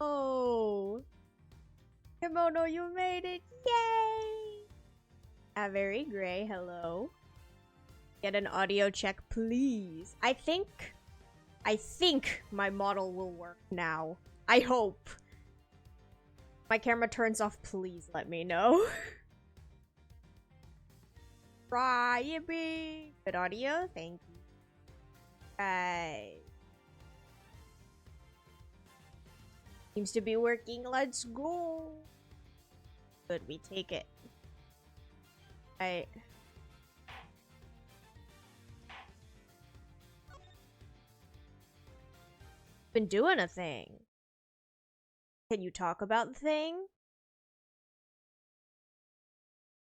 Oh, Kimono, you made it! Yay! Very Gray, hello. Get an audio check, please. I think my model will work now. I hope. My camera turns off, please let me know. Yippee! Good audio, thank you. Right. Seems to be working, let's go. Good, we take it. Been doing a thing. Can you talk about the thing?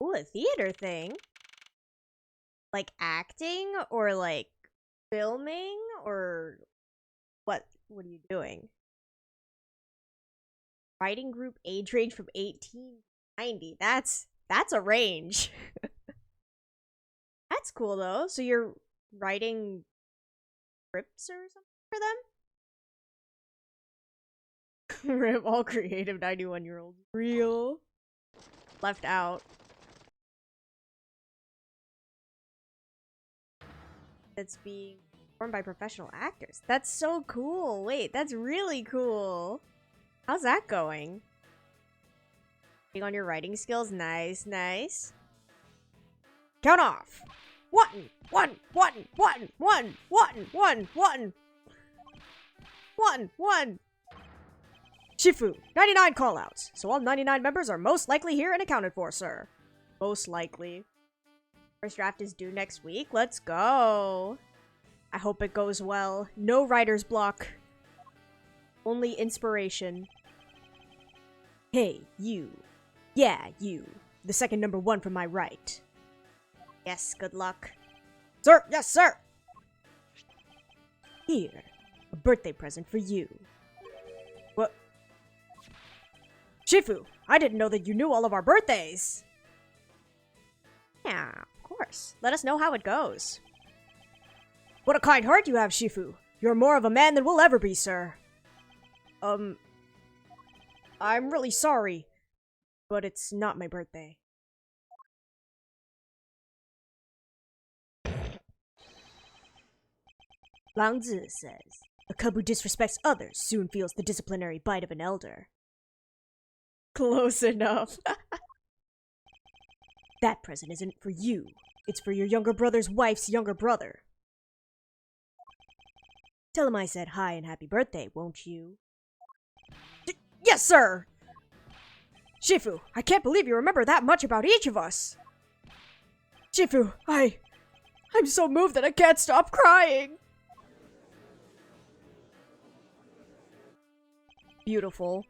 Ooh, a theater thing? Like acting or like filming or what? What are you doing? Writing group age range from 18 to 90. That's a range. That's cool though. So you're writing scripts or something for them? Rip all creative 91-year-olds. Real. Left out. That's being performed by professional actors. That's so cool. Wait, that's really cool. How's that going? Being on your writing skills? Nice, nice. Count off. One. Shifu, 99 callouts. So all 99 members are most likely here and accounted for, sir. Most likely. First draft is due next week. Let's go. I hope it goes well. No writer's block. Only inspiration. Hey, you. Yeah, you. The second number 1 from my right. Yes, good luck. Sir! Yes, sir! Here. A birthday present for you. What? Shifu, I didn't know that you knew all of our birthdays! Yeah, of course. Let us know how it goes. What a kind heart you have, Shifu. You're more of a man than we'll ever be, sir. I'm really sorry, but it's not my birthday. Langzi says, a cub who disrespects others soon feels the disciplinary bite of an elder. Close enough. That present isn't for you. It's for your younger brother's wife's younger brother. Tell him I said hi and happy birthday, won't you? Yes, sir! Shifu, I can't believe you remember that much about each of us! Shifu, I'm so moved that I can't stop crying! Beautiful.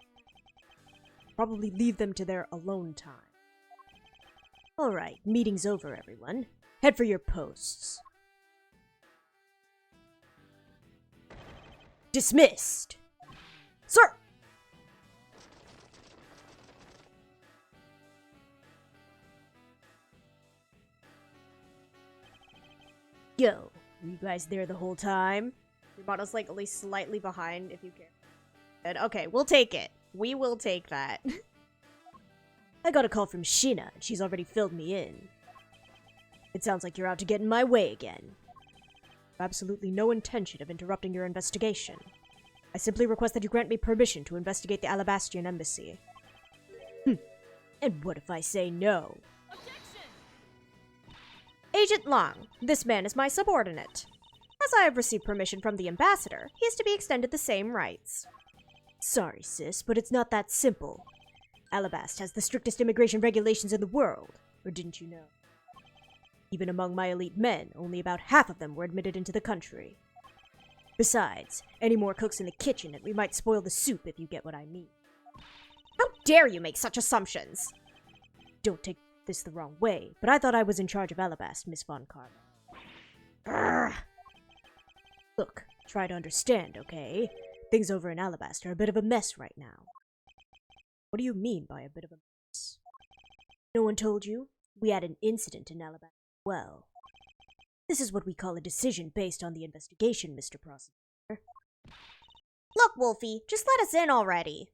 Probably leave them to their alone time. Alright, meeting's over, everyone. Head for your posts. Dismissed! Sir! Yo, were you guys there the whole time? Your model's like only slightly behind if you care. Good. Okay, we'll take it. We will take that. I got a call from Shina, and she's already filled me in. It sounds like you're out to get in my way again. I have absolutely no intention of interrupting your investigation. I simply request that you grant me permission to investigate the Alabastian embassy. And what if I say no? Objection! Agent Long, this man is my subordinate. As I have received permission from the ambassador, he is to be extended the same rights. Sorry, sis, but it's not that simple. Alabast has the strictest immigration regulations in the world, or didn't you know? Even among my elite men, only about half of them were admitted into the country. Besides, any more cooks in the kitchen and we might spoil the soup if you get what I mean. How dare you make such assumptions? Don't take this the wrong way, but I thought I was in charge of Alabast, Miss Von Karma. Look, try to understand, okay? Things over in Alabast are a bit of a mess right now. What do you mean by a bit of a mess? No one told you? We had an incident in Alabast as well. This is what we call a decision based on the investigation, Mr. Prosecutor. Look, Wolfie, just let us in already.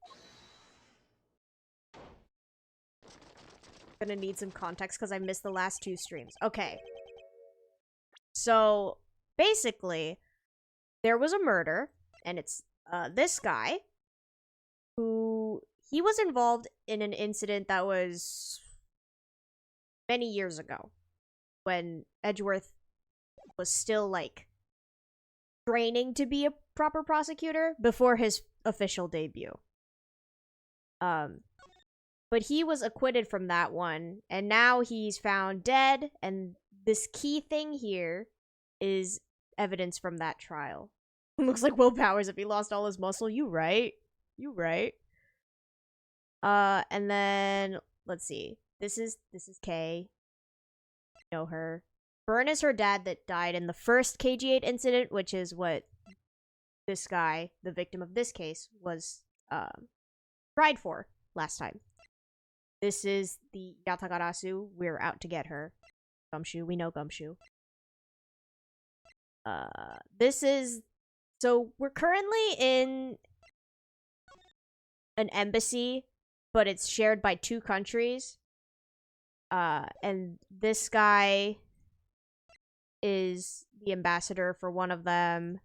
Gonna need some context because I missed the last 2 streams. Okay. So, basically, there was a murder, and it's this guy who he was involved in an incident that was many years ago when Edgeworth was still like training to be a proper prosecutor before his official debut. But he was acquitted from that one, and now he's found dead, and this key thing here is evidence from that trial. Looks like Will Powers if he lost all his muscle. You right. You right. And then let's see. This is Kay. You know her. Byrne is her dad that died in the first KG8 incident, which is what this guy, the victim of this case, was tried for last time. This is the Yatagarasu. We're out to get her. Gumshoe. We know Gumshoe. This is... So, we're currently in an embassy, but it's shared by 2 countries. And this guy is the ambassador for one of them.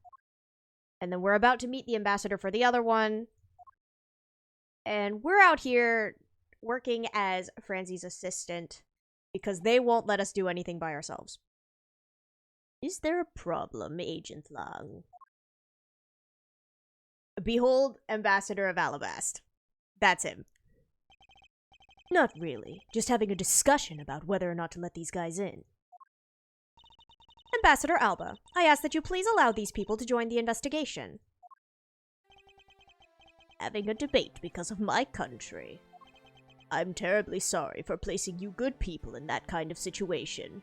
And then we're about to meet the ambassador for the other one. And we're out here working as Franzie's assistant because they won't let us do anything by ourselves. Is there a problem, Agent Long? Behold, Ambassador of Alabast. That's him. Not really. Just having a discussion about whether or not to let these guys in. Ambassador Alba, I ask that you please allow these people to join the investigation. Having a debate because of my country. I'm terribly sorry for placing you good people in that kind of situation.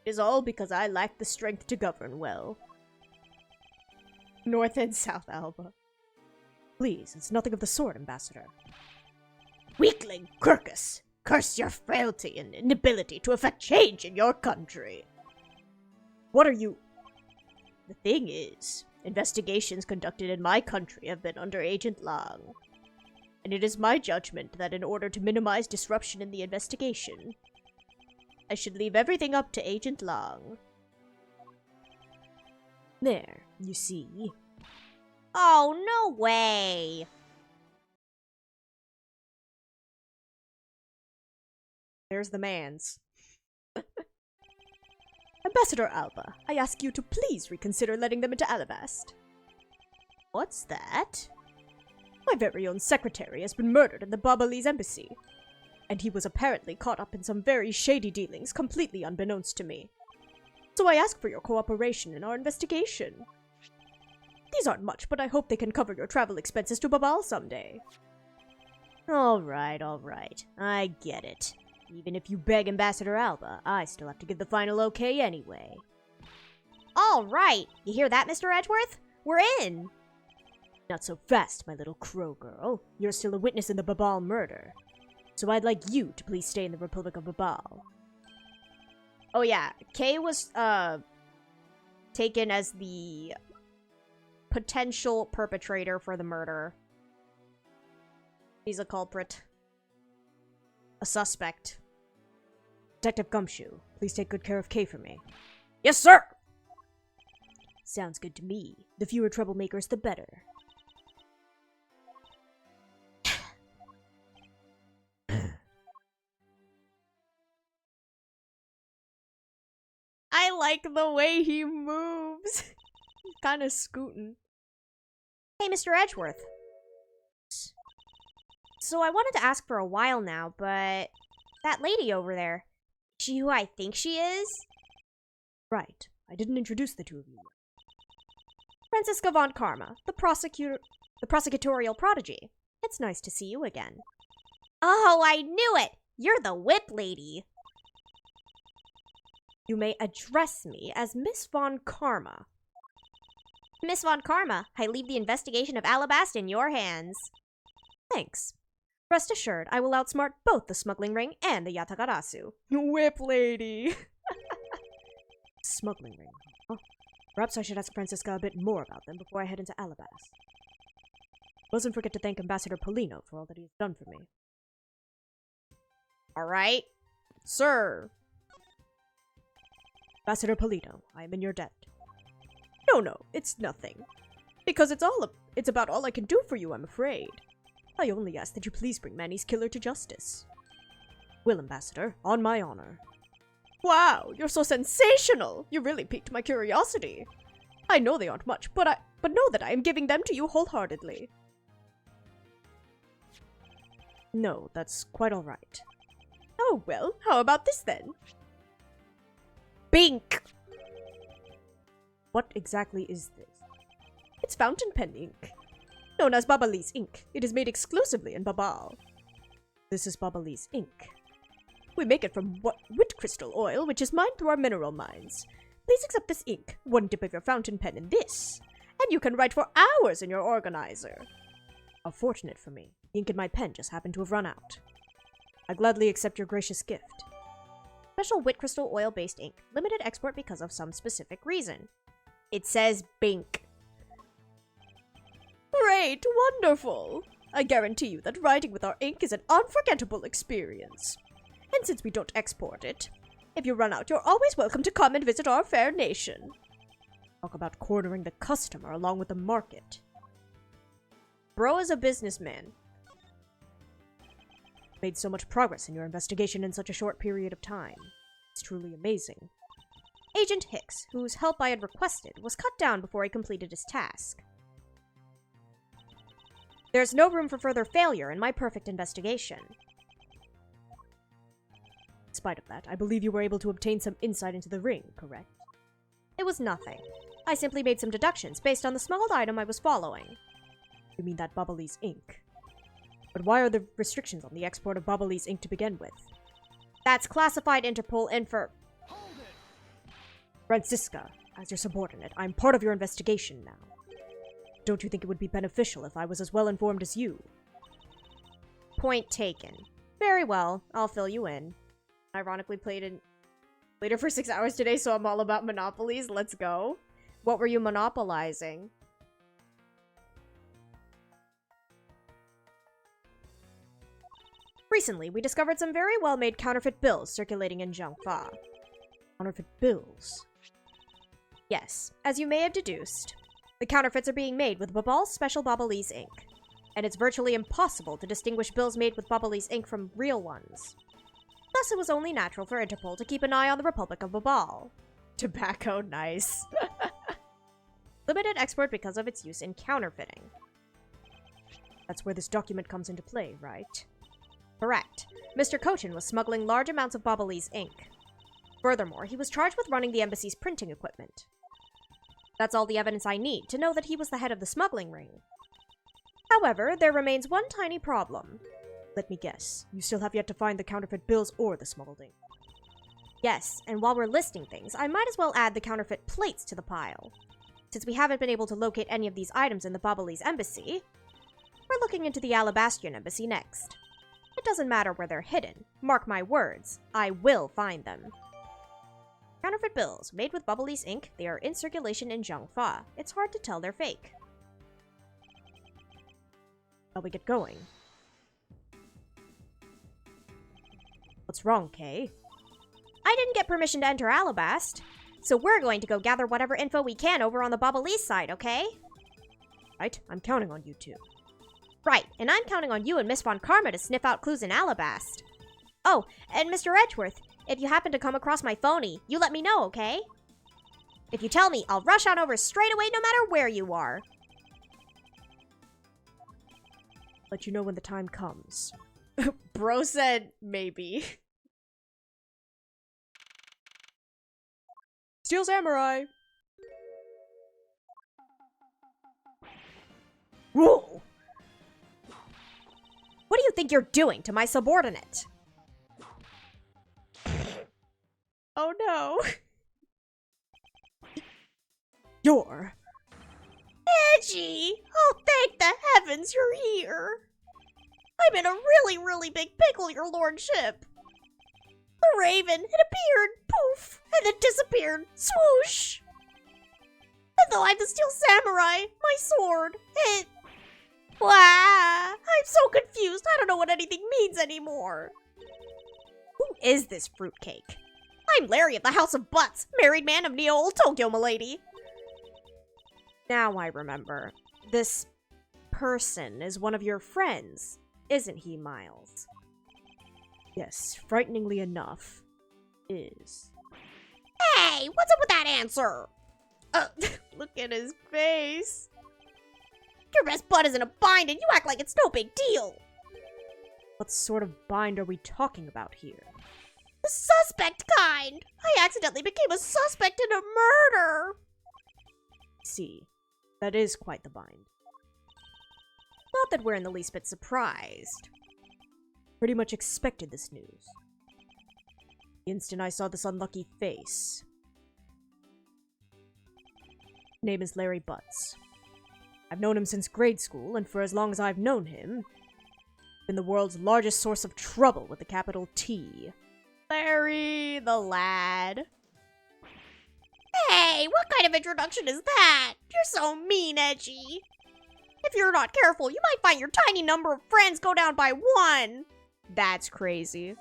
It is all because I lack the strength to govern well. North and South Alba. Please, it's nothing of the sort, Ambassador. Weakling, Quirkus! Curse your frailty and inability to effect change in your country! What are you... The thing is, investigations conducted in my country have been under Agent Long. And it is my judgment that in order to minimize disruption in the investigation, I should leave everything up to Agent Long. There, you see. Oh, no way! There's the mans. Ambassador Alba, I ask you to please reconsider letting them into Alabast. What's that? My very own secretary has been murdered in the Babalese embassy, and he was apparently caught up in some very shady dealings completely unbeknownst to me. So I ask for your cooperation in our investigation. These aren't much, but I hope they can cover your travel expenses to Babal someday. Alright. I get it. Even if you beg Ambassador Alba, I still have to give the final okay anyway. Alright! You hear that, Mr. Edgeworth? We're in! Not so fast, my little crow girl. You're still a witness in the Babal murder. So I'd like you to please stay in the Republic of Babal. Oh yeah, Kay was, taken as the potential perpetrator for the murder. He's a culprit. A suspect. Detective Gumshoe, please take good care of Kay for me. Yes, sir! Sounds good to me. The fewer troublemakers, the better. I like the way he moves. He's kind of scooting. Hey, Mr. Edgeworth. So I wanted to ask for a while now, but that lady over there, is she who I think she is? Right. I didn't introduce the 2 of you. Franziska von Karma, the prosecutorial prodigy. It's nice to see you again. Oh, I knew it! You're the whip lady. You may address me as Miss von Karma. Miss von Karma, I leave the investigation of Alabast in your hands. Thanks. Rest assured, I will outsmart both the smuggling ring and the Yatagarasu. Whip lady! Smuggling ring, huh? Perhaps I should ask Francisca a bit more about them before I head into Alabast. Mustn't forget to thank Ambassador Polino for all that he has done for me. Alright. Sir. Ambassador Polino, I am in your debt. No, it's nothing. Because it's about all I can do for you, I'm afraid. I only ask that you please bring Manny's killer to justice. Will, Ambassador, on my honor. Wow, you're so sensational! You really piqued my curiosity. I know they aren't much, but know that I am giving them to you wholeheartedly. No, that's quite all right. Oh, well, how about this then? Bink! What exactly is this? It's fountain pen ink. Known as Babali's ink, it is made exclusively in Babal. This is Babali's ink. We make it from wit crystal oil, which is mined through our mineral mines. Please accept this ink, one dip of your fountain pen in this, and you can write for hours in your organizer. How fortunate for me. The ink in my pen just happened to have run out. I gladly accept your gracious gift. Special wit crystal oil-based ink. Limited export because of some specific reason. It says Bink. Great! Wonderful! I guarantee you that writing with our ink is an unforgettable experience. And since we don't export it, if you run out, you're always welcome to come and visit our fair nation. Talk about cornering the customer along with the market. Bro is a businessman. Made so much progress in your investigation in such a short period of time. It's truly amazing. Agent Hicks, whose help I had requested, was cut down before he completed his task. There's no room for further failure in my perfect investigation. In spite of that, I believe you were able to obtain some insight into the ring, correct? It was nothing. I simply made some deductions based on the smuggled item I was following. You mean that Babali's ink? But why are there restrictions on the export of Babali's ink to begin with? That's classified Interpol info. Francisca, as your subordinate, I'm part of your investigation now. Don't you think it would be beneficial if I was as well informed as you? Point taken. Very well, I'll fill you in. Ironically played it for 6 hours today, so I'm all about monopolies. Let's go. What were you monopolizing? Recently, we discovered some very well-made counterfeit bills circulating in Zhangfa. Counterfeit bills? Yes, as you may have deduced, the counterfeits are being made with Babal's special Babali's ink, and it's virtually impossible to distinguish bills made with Babali's ink from real ones. Thus, it was only natural for Interpol to keep an eye on the Republic of Babal. Tobacco, nice. Limited export because of its use in counterfeiting. That's where this document comes into play, right? Correct. Mr. Cochin was smuggling large amounts of Babali's ink. Furthermore, he was charged with running the embassy's printing equipment. That's all the evidence I need to know that he was the head of the smuggling ring. However, there remains one tiny problem. Let me guess, you still have yet to find the counterfeit bills or the smuggled ink. Yes, and while we're listing things, I might as well add the counterfeit plates to the pile. Since we haven't been able to locate any of these items in the Babali's embassy, we're looking into the Alabastian embassy next. It doesn't matter where they're hidden. Mark my words, I will find them. Counterfeit bills, made with Babali's ink, they are in circulation in Zhangfa. It's hard to tell they're fake. Shall we get going? What's wrong, Kay? I didn't get permission to enter Alabast, so we're going to go gather whatever info we can over on the Babali's side, okay? Right, I'm counting on you two. Right, and I'm counting on you and Miss Von Karma to sniff out clues in Alabast. Oh, and Mr. Edgeworth, if you happen to come across my phony, you let me know, okay? If you tell me, I'll rush on over straight away no matter where you are. Let you know when the time comes. Bro said maybe. Steel Samurai! Whoa! What do you think you're doing to my subordinate? Oh no. You're... Edgy! Oh, thank the heavens you're here! I'm in a really big pickle, your lordship! The raven, it appeared, poof, and then disappeared, swoosh! though I'm the Steel Samurai. My sword. It... Wow. I'm so confused. I don't know what anything means anymore. Who is this fruitcake? I'm Larry of the House of Butts, married man of Neo Old Tokyo, milady. Now I remember. This person is one of your friends, isn't he, Miles? Yes, frighteningly enough, is. Hey, what's up with that answer? Look at his face. Your best bud is in a bind and you act like it's no big deal. What sort of bind are we talking about here? The suspect kind. I accidentally became a suspect in a murder. See, that is quite the bind. Not that we're in the least bit surprised. Pretty much expected this news. The instant I saw this unlucky face. Name is Larry Butts. I've known him since grade school, and for as long as I've known him, been the world's largest source of trouble with a capital T. Larry, the lad. Hey, what kind of introduction is that? You're so mean, Edgy. If you're not careful, you might find your tiny number of friends go down by one. That's crazy.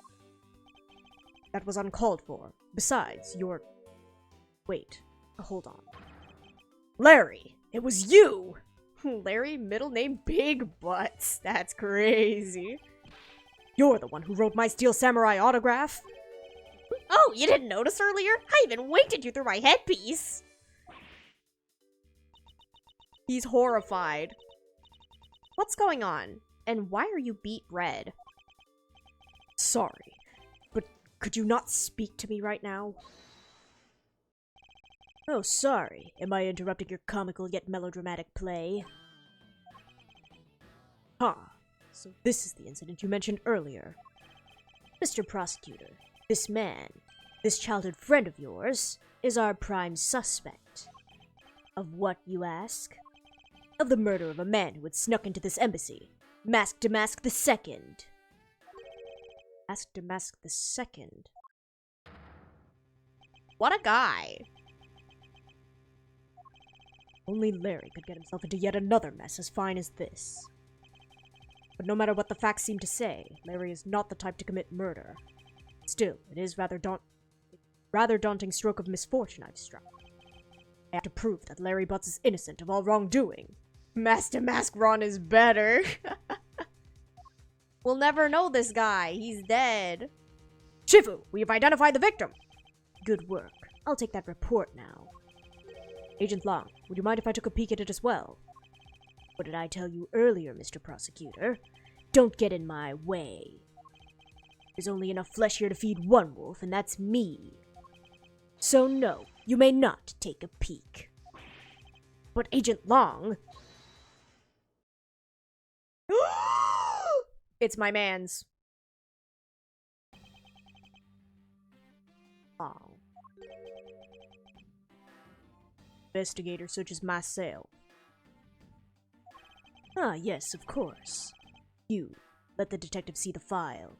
That was uncalled for. Besides, you're... Wait, hold on. Larry, it was you! Larry, middle name Big Butts. That's crazy. You're the one who wrote my Steel Samurai autograph? Oh, you didn't notice earlier? I even winked at you through my headpiece. He's horrified. What's going on? And why are you beet red? Sorry, but could you not speak to me right now? Oh, sorry. Am I interrupting your comical yet melodramatic play? Huh. So this is the incident you mentioned earlier. Mr. Prosecutor, this man, this childhood friend of yours, is our prime suspect. Of what, you ask? Of the murder of a man who had snuck into this embassy. Mask to Mask the Second. Mask to Mask the Second. What a guy. Only Larry could get himself into yet another mess as fine as this. But no matter what the facts seem to say, Larry is not the type to commit murder. Still, it is rather daunting stroke of misfortune I've struck. I have to prove that Larry Butts is innocent of all wrongdoing. Mask to Mask Ron is better. We'll never know this guy. He's dead. Shifu, we've identified the victim. Good work. I'll take that report now. Agent Long, would you mind if I took a peek at it as well? What did I tell you earlier, Mr. Prosecutor? Don't get in my way. There's only enough flesh here to feed one wolf, and that's me. So no, you may not take a peek. But Agent Long... It's my man's. Long. Investigator such as myself. Ah, yes, of course. You, let the detective see the file.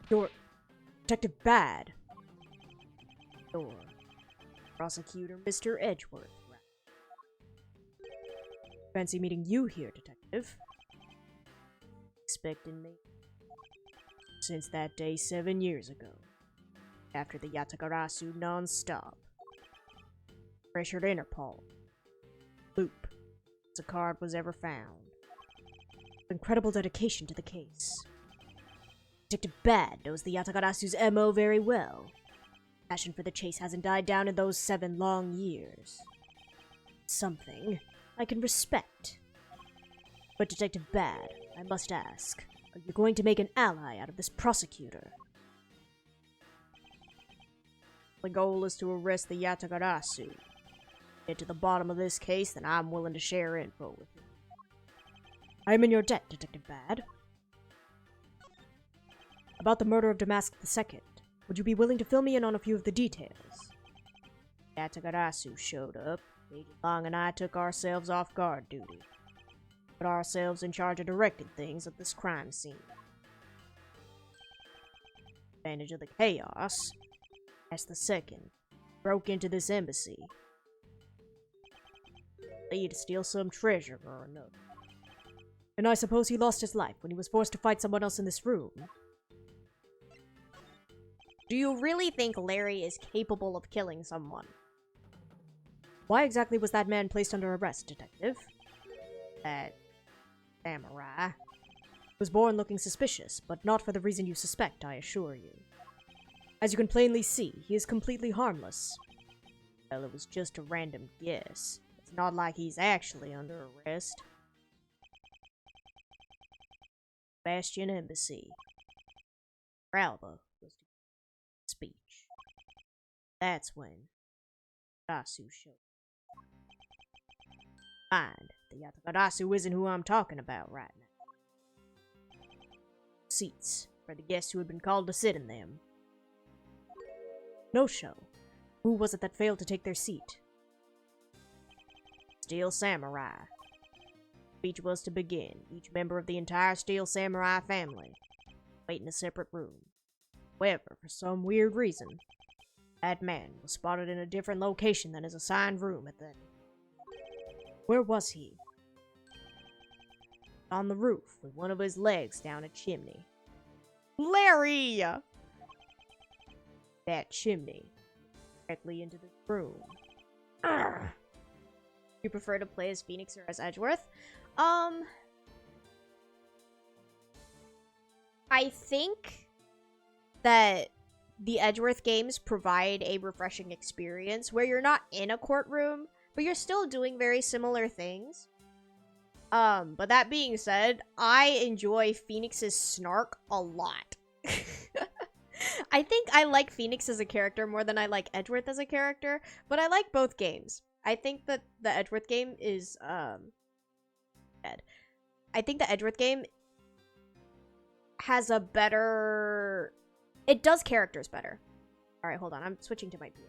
You're Detective Bad. You're Prosecutor Mr. Edgeworth. Fancy meeting you here, Detective. Expecting me? Since that day 7 years ago. After the Yatagarasu non-stop. Pressured Interpol. Loop. The card was ever found. Incredible dedication to the case. Detective Bad knows the Yatagarasu's MO very well. Passion for the chase hasn't died down in those 7 long years. Something I can respect. But Detective Bad, I must ask, are you going to make an ally out of this prosecutor? The goal is to arrest the Yatagarasu. Get to the bottom of this case, then I'm willing to share info with you. I am in your debt, Detective Bad. About the murder of Damask II, would you be willing to fill me in on a few of the details? Yatagarasu showed up. Agent Long and I took ourselves off guard duty. Put ourselves in charge of directing things at this crime scene. Advantage of the chaos. That's the second. Broke into this embassy. Lee to steal some treasure or another. And I suppose he lost his life when he was forced to fight someone else in this room. Do you really think Larry is capable of killing someone? Why exactly was that man placed under arrest, Detective? That samurai was born looking suspicious, but not for the reason you suspect, I assure you. As you can plainly see, he is completely harmless. Well, it was just a random guess. It's not like he's actually under arrest. Bastion Embassy. Ralba was to speech. That's when Yatagarasu showed. Mind, the Yatagarasu isn't who I'm talking about right now. Seats for the guests who had been called to sit in them. No show. Who was it that failed to take their seat? Steel Samurai. Speech was to begin. Each member of the entire Steel Samurai family wait in a separate room. However, for some weird reason, that man was spotted in a different location than his assigned room at the... Where was he? On the roof, with one of his legs down a chimney. Larry! That chimney. Directly into the room. Urgh. You prefer to play as Phoenix or as Edgeworth? I think that the Edgeworth games provide a refreshing experience where you're not in a courtroom, but you're still doing very similar things. But that being said, I enjoy Phoenix's snark a lot. I think I like Phoenix as a character more than I like Edgeworth as a character, but I like both games. I think that the Edgeworth game is, dead. I think the Edgeworth game has a better... It does characters better. Alright, hold on. I'm switching to my view.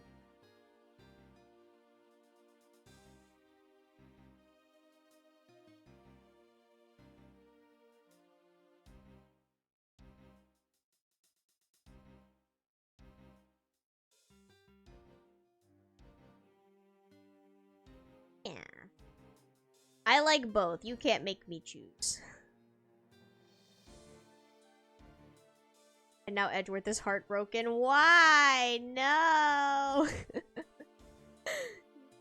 Yeah. I like both. You can't make me choose. And now Edgeworth is heartbroken. Why? No!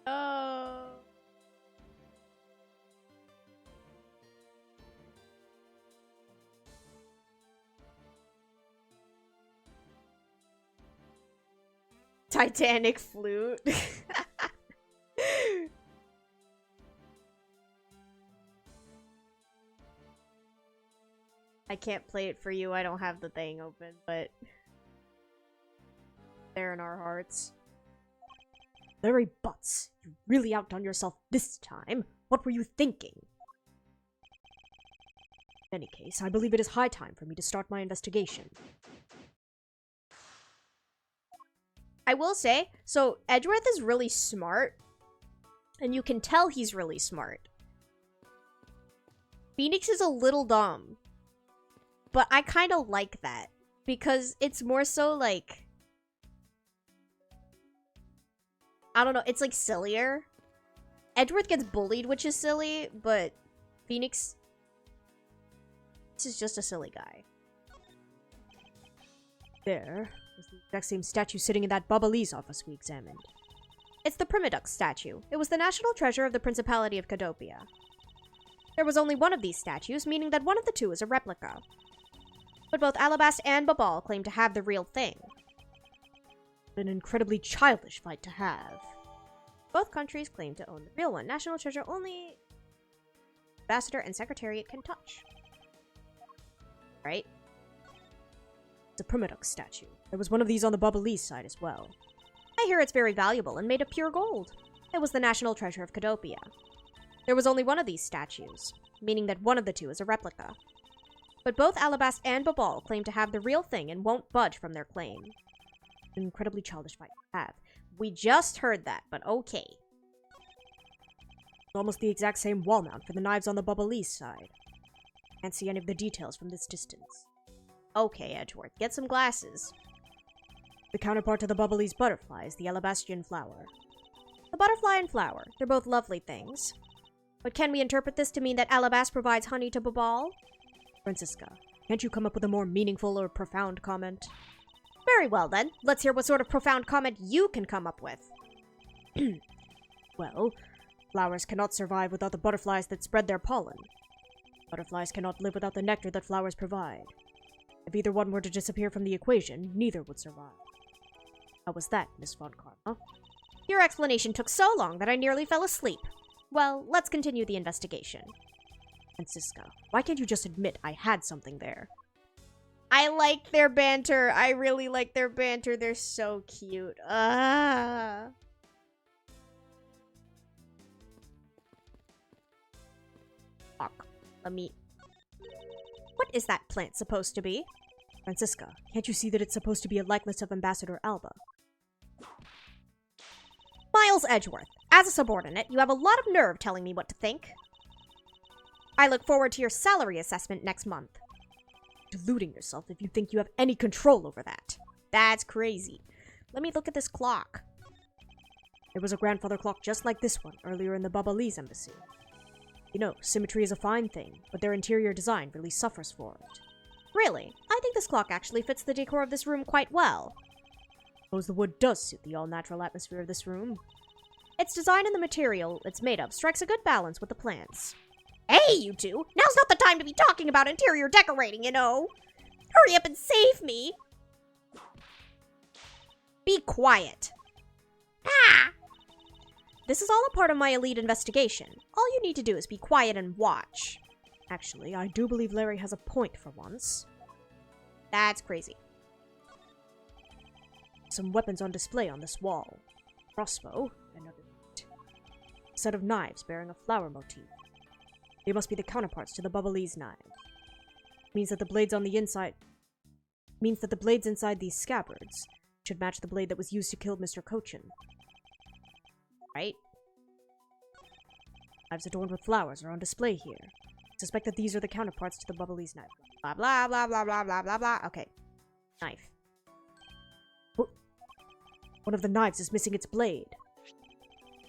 No. Titanic flute. I can't play it for you, I don't have the thing open, but... they're in our hearts. Larry Butts, you really outdone yourself this time. What were you thinking? In any case, I believe it is high time for me to start my investigation. I will say, so Edgeworth is really smart, and you can tell he's really smart. Phoenix is a little dumb. But I kind of like that, because it's more so, like... I don't know, it's, like, sillier. Edgeworth gets bullied, which is silly, but Phoenix... This is just a silly guy. There was the exact same statue sitting in that Bubba office we examined. It's the Primidux statue. It was the national treasure of the Principality of Cadopia. There was only one of these statues, meaning that one of the two is a replica. But both Alabast and Babal claim to have the real thing. An incredibly childish fight to have. Both countries claim to own the real one. National treasure only Ambassador and Secretariat can touch. Right? It's a Primidux statue. There was one of these on the Bubba side as well. I hear it's very valuable and made of pure gold. It was the national treasure of Cadopia. There was only one of these statues, meaning that one of the two is a replica. But both Alabast and Babal claim to have the real thing and won't budge from their claim. An incredibly childish fight to have. We just heard that, but okay. Almost the exact same wall mount for the knives on the Bubba side. Can't see any of the details from this distance. Okay, Edgeworth, get some glasses. The counterpart to the Bubbly's butterfly is the Alabastrian flower. The butterfly and flower, they're both lovely things. But can we interpret this to mean that Alabast provides honey to Babal? Francisca, can't you come up with a more meaningful or profound comment? Very well then, let's hear what sort of profound comment you can come up with. Well, flowers cannot survive without the butterflies that spread their pollen. Butterflies cannot live without the nectar that flowers provide. If either one were to disappear from the equation, neither would survive. How was that, Miss Von Karma? Your explanation took so long that I nearly fell asleep. Well, let's continue the investigation. Francisca, why can't you just admit I had something there? I like their banter. I really like their banter. They're so cute. Fuck. Let me... What is that plant supposed to be? Francisca, can't you see that it's supposed to be a likeness of Ambassador Alba? Miles Edgeworth, as a subordinate, you have a lot of nerve telling me what to think. I look forward to your salary assessment next month. Deluding yourself if you think you have any control over that. That's crazy. Let me look at this clock. There was a grandfather clock just like this one earlier in the Babalese embassy. You know, symmetry is a fine thing, but their interior design really suffers for it. Really? I think this clock actually fits the decor of this room quite well. Suppose the wood does suit the all-natural atmosphere of this room. Its design and the material it's made of strikes a good balance with the plants. Hey, you two! Now's not the time to be talking about interior decorating, you know! Hurry up and save me! Be quiet. Ah! This is all a part of my elite investigation. All you need to do is be quiet and watch. Actually, I do believe Larry has a point for once. That's crazy. Some weapons on display on this wall. Crossbow, another set of knives bearing a flower motif. They must be the counterparts to the Bubbly's knife. Means that the blades inside these scabbards should match the blade that was used to kill Mr. Cochin. Right? Knives adorned with flowers are on display here. Suspect that these are the counterparts to the Bubbly's knife. Blah blah blah blah blah blah blah blah. Okay. Knife. One of the knives is missing its blade.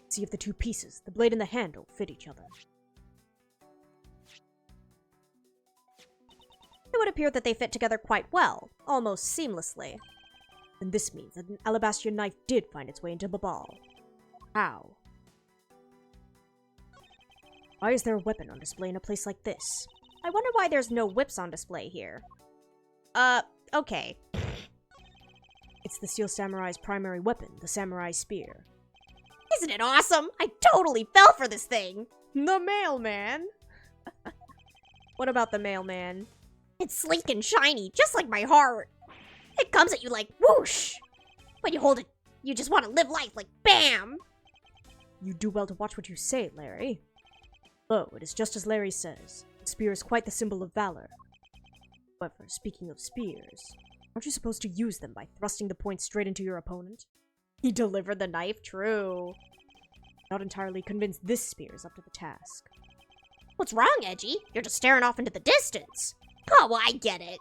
See if the two pieces, the blade and the handle, fit each other. It would appear that they fit together quite well, almost seamlessly. And this means that an Alabastrian knife did find its way into Babal. How? Why is there a weapon on display in a place like this? I wonder why there's no whips on display here. Okay. It's the Steel Samurai's primary weapon, the samurai spear. Isn't it awesome? I totally fell for this thing! The mailman! What about the mailman? It's sleek and shiny, just like my heart. It comes at you like whoosh! When you hold it, you just want to live life like BAM! You do well to watch what you say, Larry. Oh, it is just as Larry says. The spear is quite the symbol of valor. However, speaking of spears, aren't you supposed to use them by thrusting the point straight into your opponent? He delivered the knife? True. Not entirely convinced this spear is up to the task. What's wrong, Edgy? You're just staring off into the distance. Oh, I get it.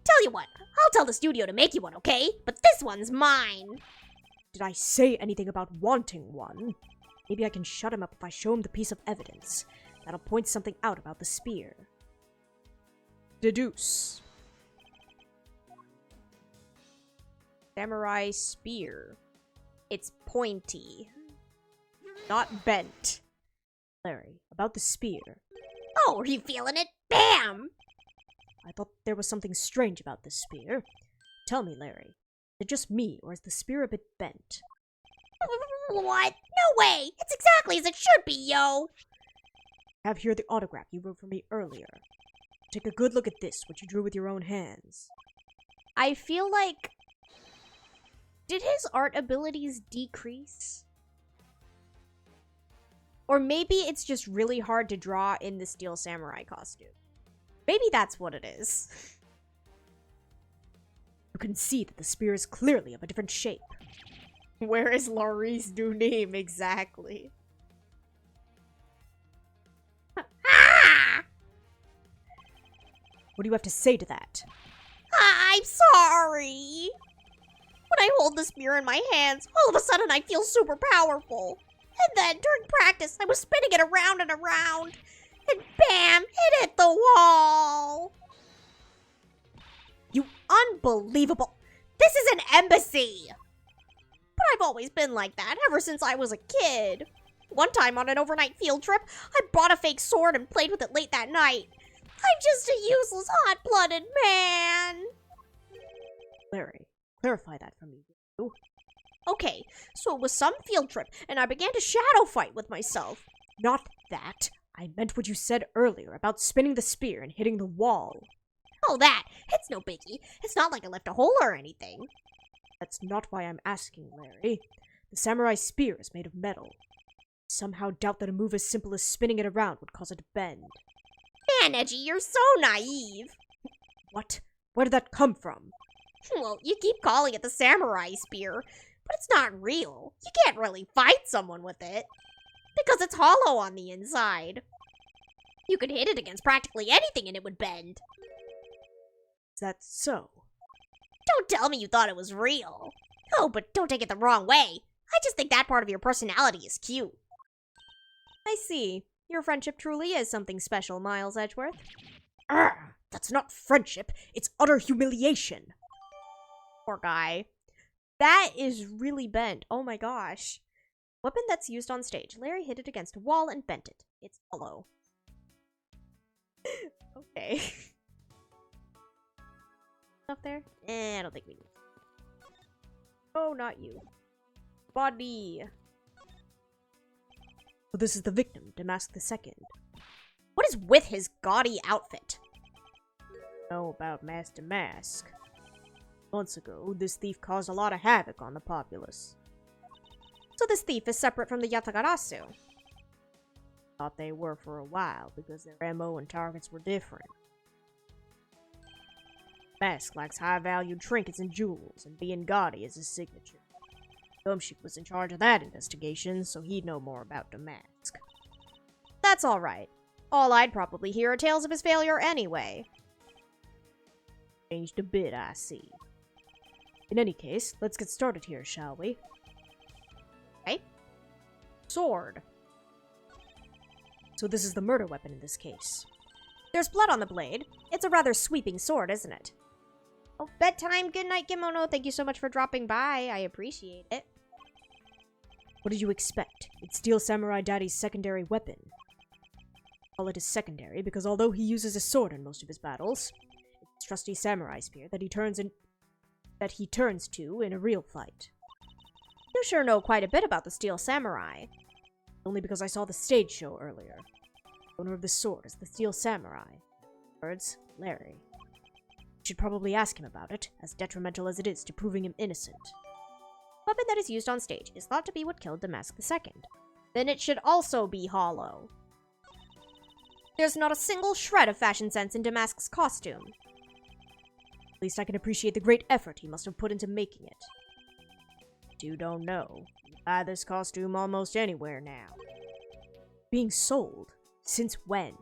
Tell you what, I'll tell the studio to make you one, okay? But this one's mine. Did I say anything about wanting one? Maybe I can shut him up if I show him the piece of evidence. That'll point something out about the spear. Deduce. Samurai spear. It's pointy. Not bent. Larry, about the spear. Oh, are you feeling it? BAM! I thought there was something strange about this spear. Tell me, Larry. Is it just me, or is the spear a bit bent? What? No way! It's exactly as it should be, yo! I have here the autograph you wrote for me earlier. Take a good look at this, what you drew with your own hands. I feel like... Did his art abilities decrease? Or maybe it's just really hard to draw in the Steel Samurai costume. Maybe that's what it is. You can see that the spear is clearly of a different shape. Where is Laurie's new name exactly? Ah! What do you have to say to that? I'm sorry. What When I hold the spear in my hands, all of a sudden I feel super powerful. And then, during practice, I was spinning it around and around. And bam! It hit the wall! You unbelievable... This is an embassy! But I've always been like that, ever since I was a kid. One time on an overnight field trip, I bought a fake sword and played with it late that night. I'm just a useless, hot-blooded man. Larry, clarify that for me, will you? Okay, so it was some field trip, and I began to shadow fight with myself. Not that. I meant what you said earlier about spinning the spear and hitting the wall. Oh, that. It's no biggie. It's not like I left a hole or anything. That's not why I'm asking, Larry. The samurai spear is made of metal. I somehow doubt that a move as simple as spinning it around would cause it to bend. Man, Edgy, you're so naive. What? Where did that come from? Well, you keep calling it the samurai spear, but it's not real. You can't really fight someone with it. Because it's hollow on the inside. You could hit it against practically anything and it would bend. Is that so? Don't tell me you thought it was real. Oh, but don't take it the wrong way. I just think that part of your personality is cute. I see. Your friendship truly is something special, Miles Edgeworth. That's not friendship. It's utter humiliation. Poor guy. That is really bent. Oh my gosh. Weapon that's used on stage. Larry hit it against a wall and bent it. It's hollow. Okay. Up there? I don't think we need. Oh, not you. Body. So this is the victim, Damask II. What is with his gaudy outfit? Know about Master Mask. Months ago, this thief caused a lot of havoc on the populace. So this thief is separate from the Yatagarasu. Thought they were for a while, because their MO and targets were different. Mask lacks high-valued trinkets and jewels, and being gaudy is his signature. Gumshoe was in charge of that investigation, so he'd know more about Damask. That's alright. All I'd probably hear are tales of his failure anyway. Changed a bit, I see. In any case, let's get started here, shall we? Okay. Sword. So this is the murder weapon in this case. There's blood on the blade. It's a rather sweeping sword, isn't it? Oh, bedtime. Good night, Kimono. Thank you so much for dropping by. I appreciate it. What did you expect? It's Steel Samurai Daddy's secondary weapon. Call it his secondary because although he uses a sword in most of his battles, it's his trusty samurai spear that he turns to in a real fight. You sure know quite a bit about the Steel Samurai. Only because I saw the stage show earlier. The owner of the sword is the Steel Samurai. Words, Larry. You should probably ask him about it, as detrimental as it is to proving him innocent. The weapon that is used on stage is thought to be what killed Damask II. Then it should also be hollow. There's not a single shred of fashion sense in Damask's costume. At least I can appreciate the great effort he must have put into making it. You don't know. You buy this costume almost anywhere now. Being sold? Since when?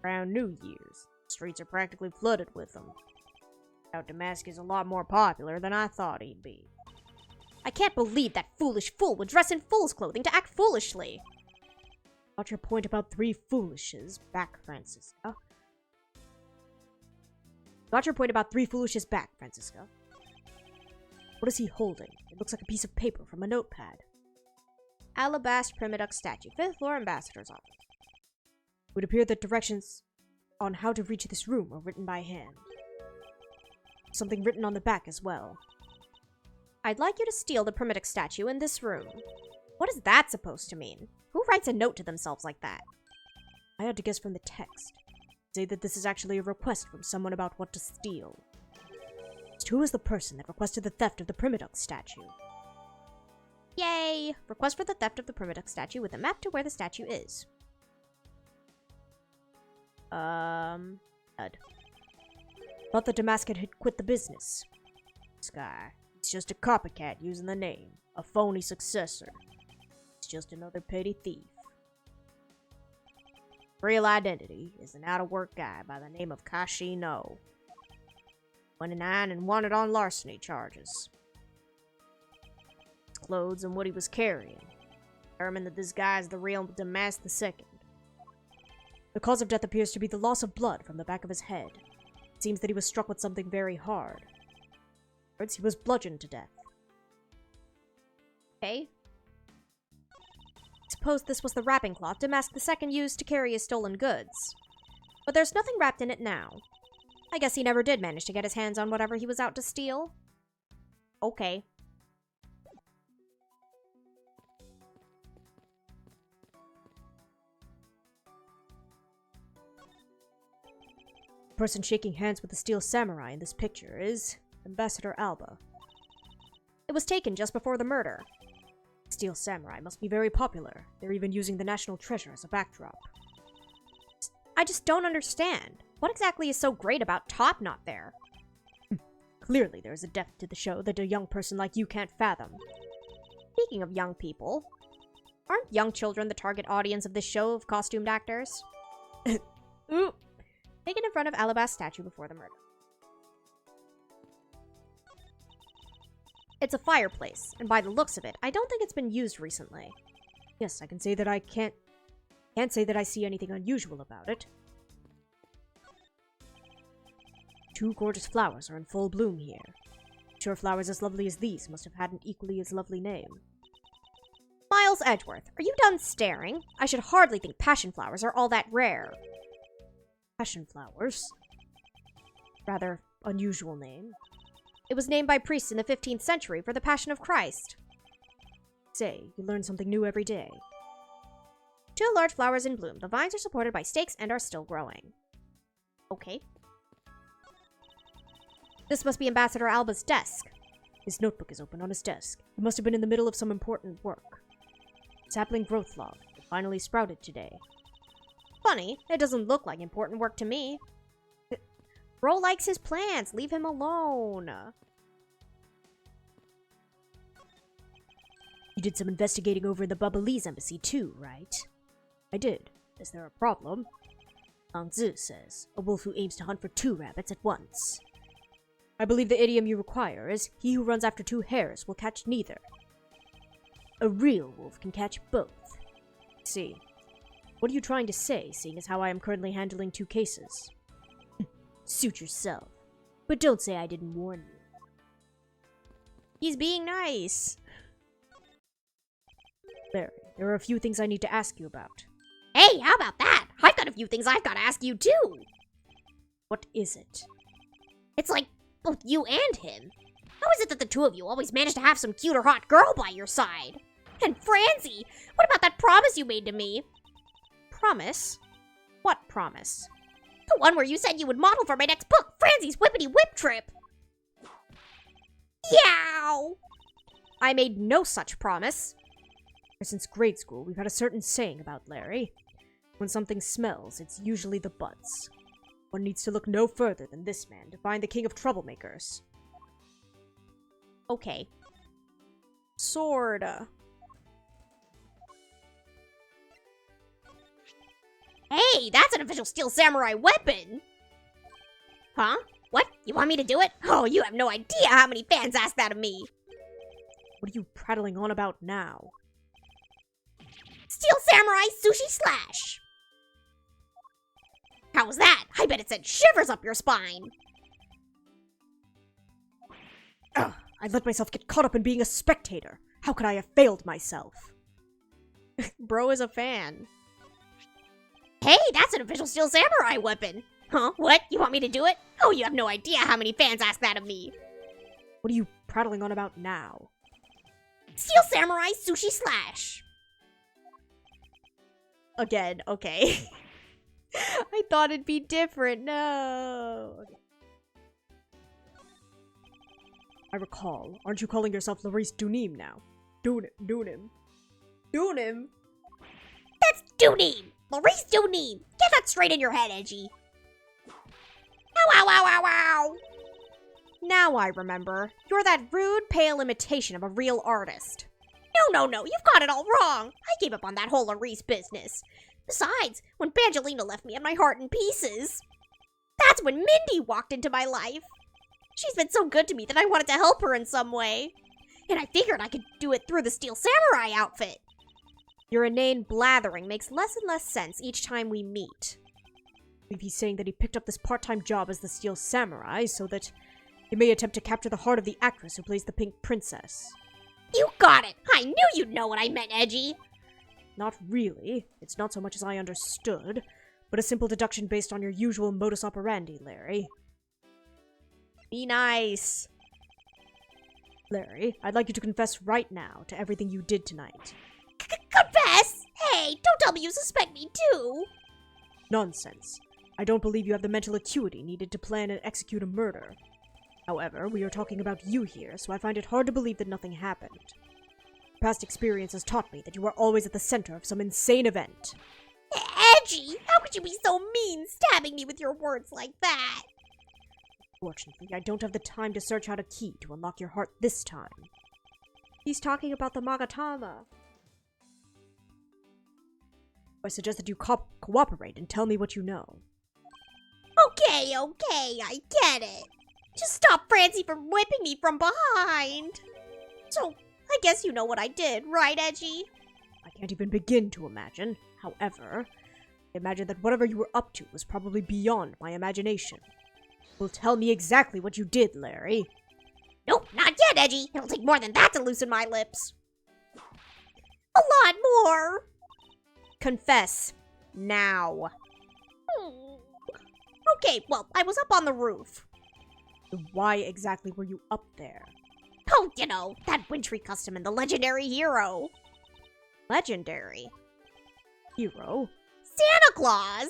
Around New Year's. The streets are practically flooded with them. Now Damask is a lot more popular than I thought he'd be. I can't believe that foolish fool would dress in fool's clothing to act foolishly. Got your point about three foolishes back, Francisca. Got your point about three foolishes back, Francisca. What is he holding? It looks like a piece of paper from a notepad. Alabaster Primiduck statue, 5th floor ambassador's office. It would appear that directions on how to reach this room were written by hand. Something written on the back as well. I'd like you to steal the Primiduck statue in this room. What is that supposed to mean? Who writes a note to themselves like that? I had to guess from the text. Say that this is actually a request from someone about what to steal. Just who is the person that requested the theft of the Primiduck statue? Yay! Request for the theft of the Primiduck statue with a map to where the statue is. Thought that Damask had quit the business. This guy, he's just a copycat using the name. A phony successor. He's just another petty thief. Real identity is an out-of-work guy by the name of Kashi No. 29 and wanted on larceny charges. clothes and what he was carrying. Determined that this guy is the real Damas II. The cause of death appears to be the loss of blood from the back of his head. It seems that he was struck with something very hard. He was bludgeoned to death. Okay. Suppose this was the wrapping cloth Damas II used to carry his stolen goods. But there's nothing wrapped in it now. I guess he never did manage to get his hands on whatever he was out to steal. Okay. The person shaking hands with the steel samurai in this picture is Ambassador Alba. It was taken just before the murder. Steel samurai must be very popular. They're even using the national treasure as a backdrop. I just don't understand. What exactly is so great about Top not there? Clearly there is a depth to the show that a young person like you can't fathom. Speaking of young people, aren't young children the target audience of this show of costumed actors? Ooh. Taken in front of Alabast's statue before the murder. It's a fireplace, and by the looks of it, I don't think it's been used recently. Yes, I can say that I can't say that I see anything unusual about it. 2 gorgeous flowers are in full bloom here. I'm sure flowers as lovely as these must have had an equally as lovely name. Miles Edgeworth, are you done staring? I should hardly think passion flowers are all that rare. Passion flowers? Rather unusual name. It was named by priests in the 15th century for the Passion of Christ. Say, you learn something new every day. 2 large flowers in bloom. The vines are supported by stakes and are still growing. Okay. This must be Ambassador Alba's desk. His notebook is open on his desk. He must have been in the middle of some important work. Sapling growth log. It finally sprouted today. Funny, it doesn't look like important work to me. Bro likes his plants. Leave him alone. You did some investigating over in the Bubblese embassy too, right? I did. Is there a problem? Lang Zi says, a wolf who aims to hunt for 2 rabbits at once. I believe the idiom you require is, he who runs after 2 hares will catch neither. A real wolf can catch both. See. What are you trying to say, seeing as how I am currently handling 2 cases? Suit yourself. But don't say I didn't warn you. He's being nice. Larry, there are a few things I need to ask you about. Hey, how about that? I've got a few things I've got to ask you too. What is it? It's like both you and him. How is it that the 2 of you always manage to have some cute or hot girl by your side? And Francie, what about that promise you made to me? Promise? What promise? The one where you said you would model for my next book, Francie's Whippity Whip Trip. Yow! I made no such promise. Since grade school, we've had a certain saying about Larry. When something smells, it's usually the butts. One needs to look no further than this man to find the king of troublemakers. Okay. Sorta. Hey, that's an official Steel Samurai weapon! Huh? What? You want me to do it? Oh, you have no idea how many fans ask that of me! What are you prattling on about now? Steel Samurai Sushi Slash! How was that? I bet it sent shivers up your spine! Ugh, I let myself get caught up in being a spectator. How could I have failed myself? Bro is a fan. Hey, that's an official Steel Samurai weapon! Huh? What? You want me to do it? Oh, you have no idea how many fans ask that of me! What are you prattling on about now? Steel Samurai Sushi Slash! Again, okay. I thought it'd be different. No. Okay. I recall. Aren't you calling yourself Larice Dunim now? Dunim. That's Dunim! Maurice Dunim! Get that straight in your head, Edgy. Ow, ow, ow, ow, ow! Now I remember. You're that rude, pale imitation of a real artist. No, you've got it all wrong. I gave up on that whole Larice business. Besides, when Bangelina left me and my heart in pieces, that's when Mindy walked into my life. She's been so good to me that I wanted to help her in some way. and I figured I could do it through the Steel Samurai outfit. Your inane blathering makes less and less sense each time we meet. I believe he's saying that he picked up this part-time job as the Steel Samurai so that he may attempt to capture the heart of the actress who plays the Pink Princess. You got it! I knew you'd know what I meant, Edgy! Not really. It's not so much as I understood, but a simple deduction based on your usual modus operandi, Larry. Be nice. Larry, I'd like you to confess right now to everything you did tonight. Confess? Hey, don't tell me you suspect me too! Nonsense. I don't believe you have the mental acuity needed to plan and execute a murder. However, we are talking about you here, so I find it hard to believe that nothing happened. Past experience has taught me that you are always at the center of some insane event. Edgy! How could you be so mean, stabbing me with your words like that? Fortunately, I don't have the time to search out a key to unlock your heart this time. He's talking about the Magatama. I suggest that you cooperate and tell me what you know. Okay, I get it. Just stop Francie from whipping me from behind. So, I guess you know what I did, right, Edgy? I can't even begin to imagine. However, I imagine that whatever you were up to was probably beyond my imagination. Well, tell me exactly what you did, Larry. Nope, not yet, Edgy. It'll take more than that to loosen my lips. A lot more. Confess. Now. Okay, well, I was up on the roof. Why exactly were you up there? Oh, you know, that wintry custom and the legendary hero. Legendary? Hero? Santa Claus!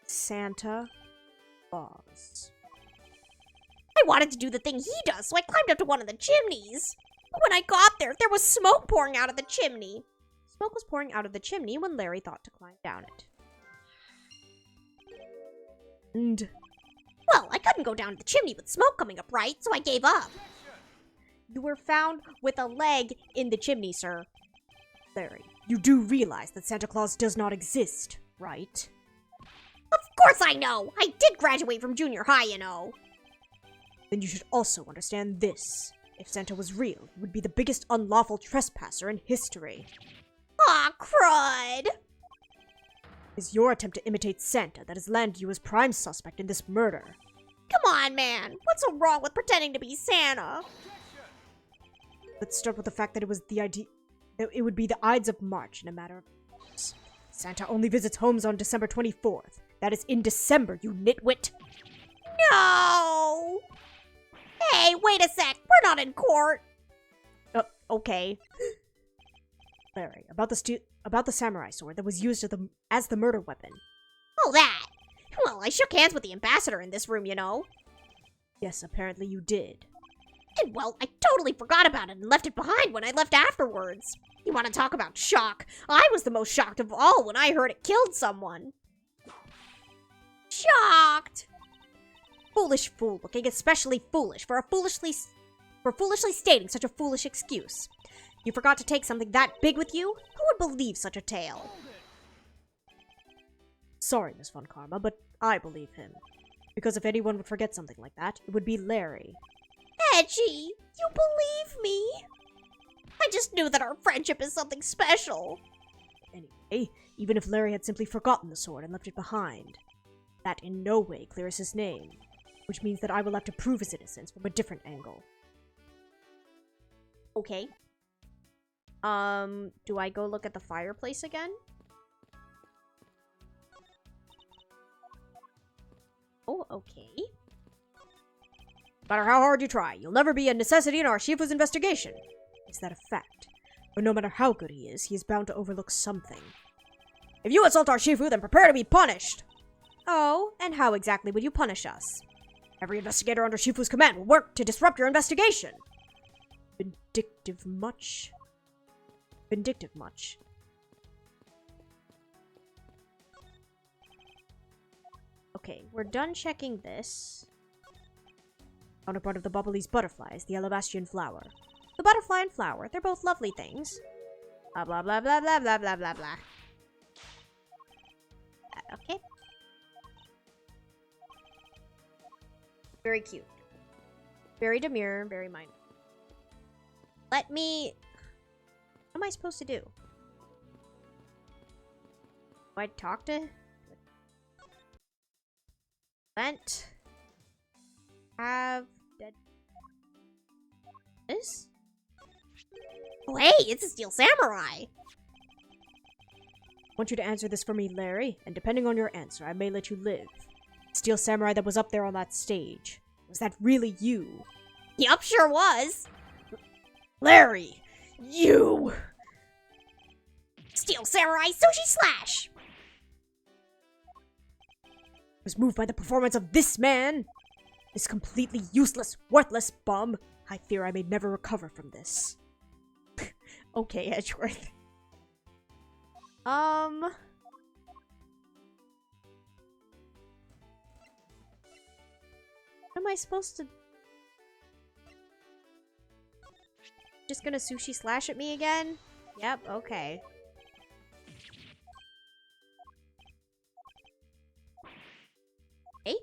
Santa Claus. I wanted to do the thing he does, so I climbed up to one of the chimneys. But when I got there, there was smoke pouring out of the chimney. Smoke was pouring out of the chimney when Larry thought to climb down it. And? Well, I couldn't go down the chimney with smoke coming up, right? So I gave up. You were found with a leg in the chimney, sir. Larry, you do realize that Santa Claus does not exist, right? Of course I know! I did graduate from junior high, you know. Then you should also understand this. If Santa was real, he would be the biggest unlawful trespasser in history. Aw, crud! It is your attempt to imitate Santa that has landed you as prime suspect in this murder. Come on, man. What's so wrong with pretending to be Santa? Let's start with the fact that it would be the Ides of March in a matter of months. Santa only visits homes on December 24th. That is in December, you nitwit. No! Hey, wait a sec. We're not in court. Okay. Larry, about the samurai sword that was used as the murder weapon. Oh, that. Well, I shook hands with the ambassador in this room, you know. Yes, apparently you did. And, well, I totally forgot about it and left it behind when I left afterwards. You want to talk about shock? I was the most shocked of all when I heard it killed someone. Shocked! Foolish fool looking especially foolish for foolishly stating such a foolish excuse. You forgot to take something that big with you? Who would believe such a tale? Sorry, Miss Von Karma, but I believe him. Because if anyone would forget something like that, it would be Larry. Edgy, you believe me? I just knew that our friendship is something special. Anyway, even if Larry had simply forgotten the sword and left it behind, that in no way clears his name, which means that I will have to prove his innocence from a different angle. Okay. Do I go look at the fireplace again? Oh, okay. No matter how hard you try, you'll never be a necessity in our Shifu's investigation. Is that a fact? But no matter how good he is bound to overlook something. If you insult our Shifu, then prepare to be punished! Oh, and how exactly would you punish us? Every investigator under Shifu's command will work to disrupt your investigation. Vindictive much? Vindictive much. Okay, we're done checking this. Counterpart of the Bubbly's butterfly is the alabastrian flower. The butterfly and flower, they're both lovely things. Blah, blah, blah, blah, blah, blah, blah, blah, blah. Okay. Very cute. Very demure, very mindful. Let me... What am I supposed to do? Do I talk to... Vent. Have... Dead... This? Oh, hey! It's a Steel Samurai! I want you to answer this for me, Larry, and depending on your answer, I may let you live. Steel Samurai that was up there on that stage. Was that really you? Yup, sure was! Larry! You! Steel Samurai Sushi Slash! I was moved by the performance of this man! This completely useless, worthless bum! I fear I may never recover from this. Okay, Edgeworth. What am I supposed to... Just gonna sushi slash at me again? Yep, okay. Hey?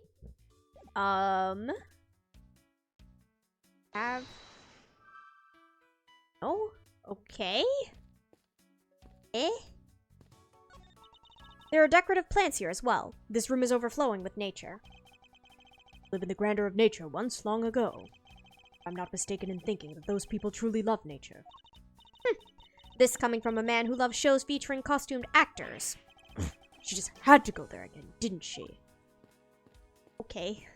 Have... Oh? Okay. Eh? There are decorative plants here as well. This room is overflowing with nature. Live in the grandeur of nature once long ago. I'm not mistaken in thinking that those people truly love nature. This coming from a man who loves shows featuring costumed actors. She just had to go there again, didn't she? Okay.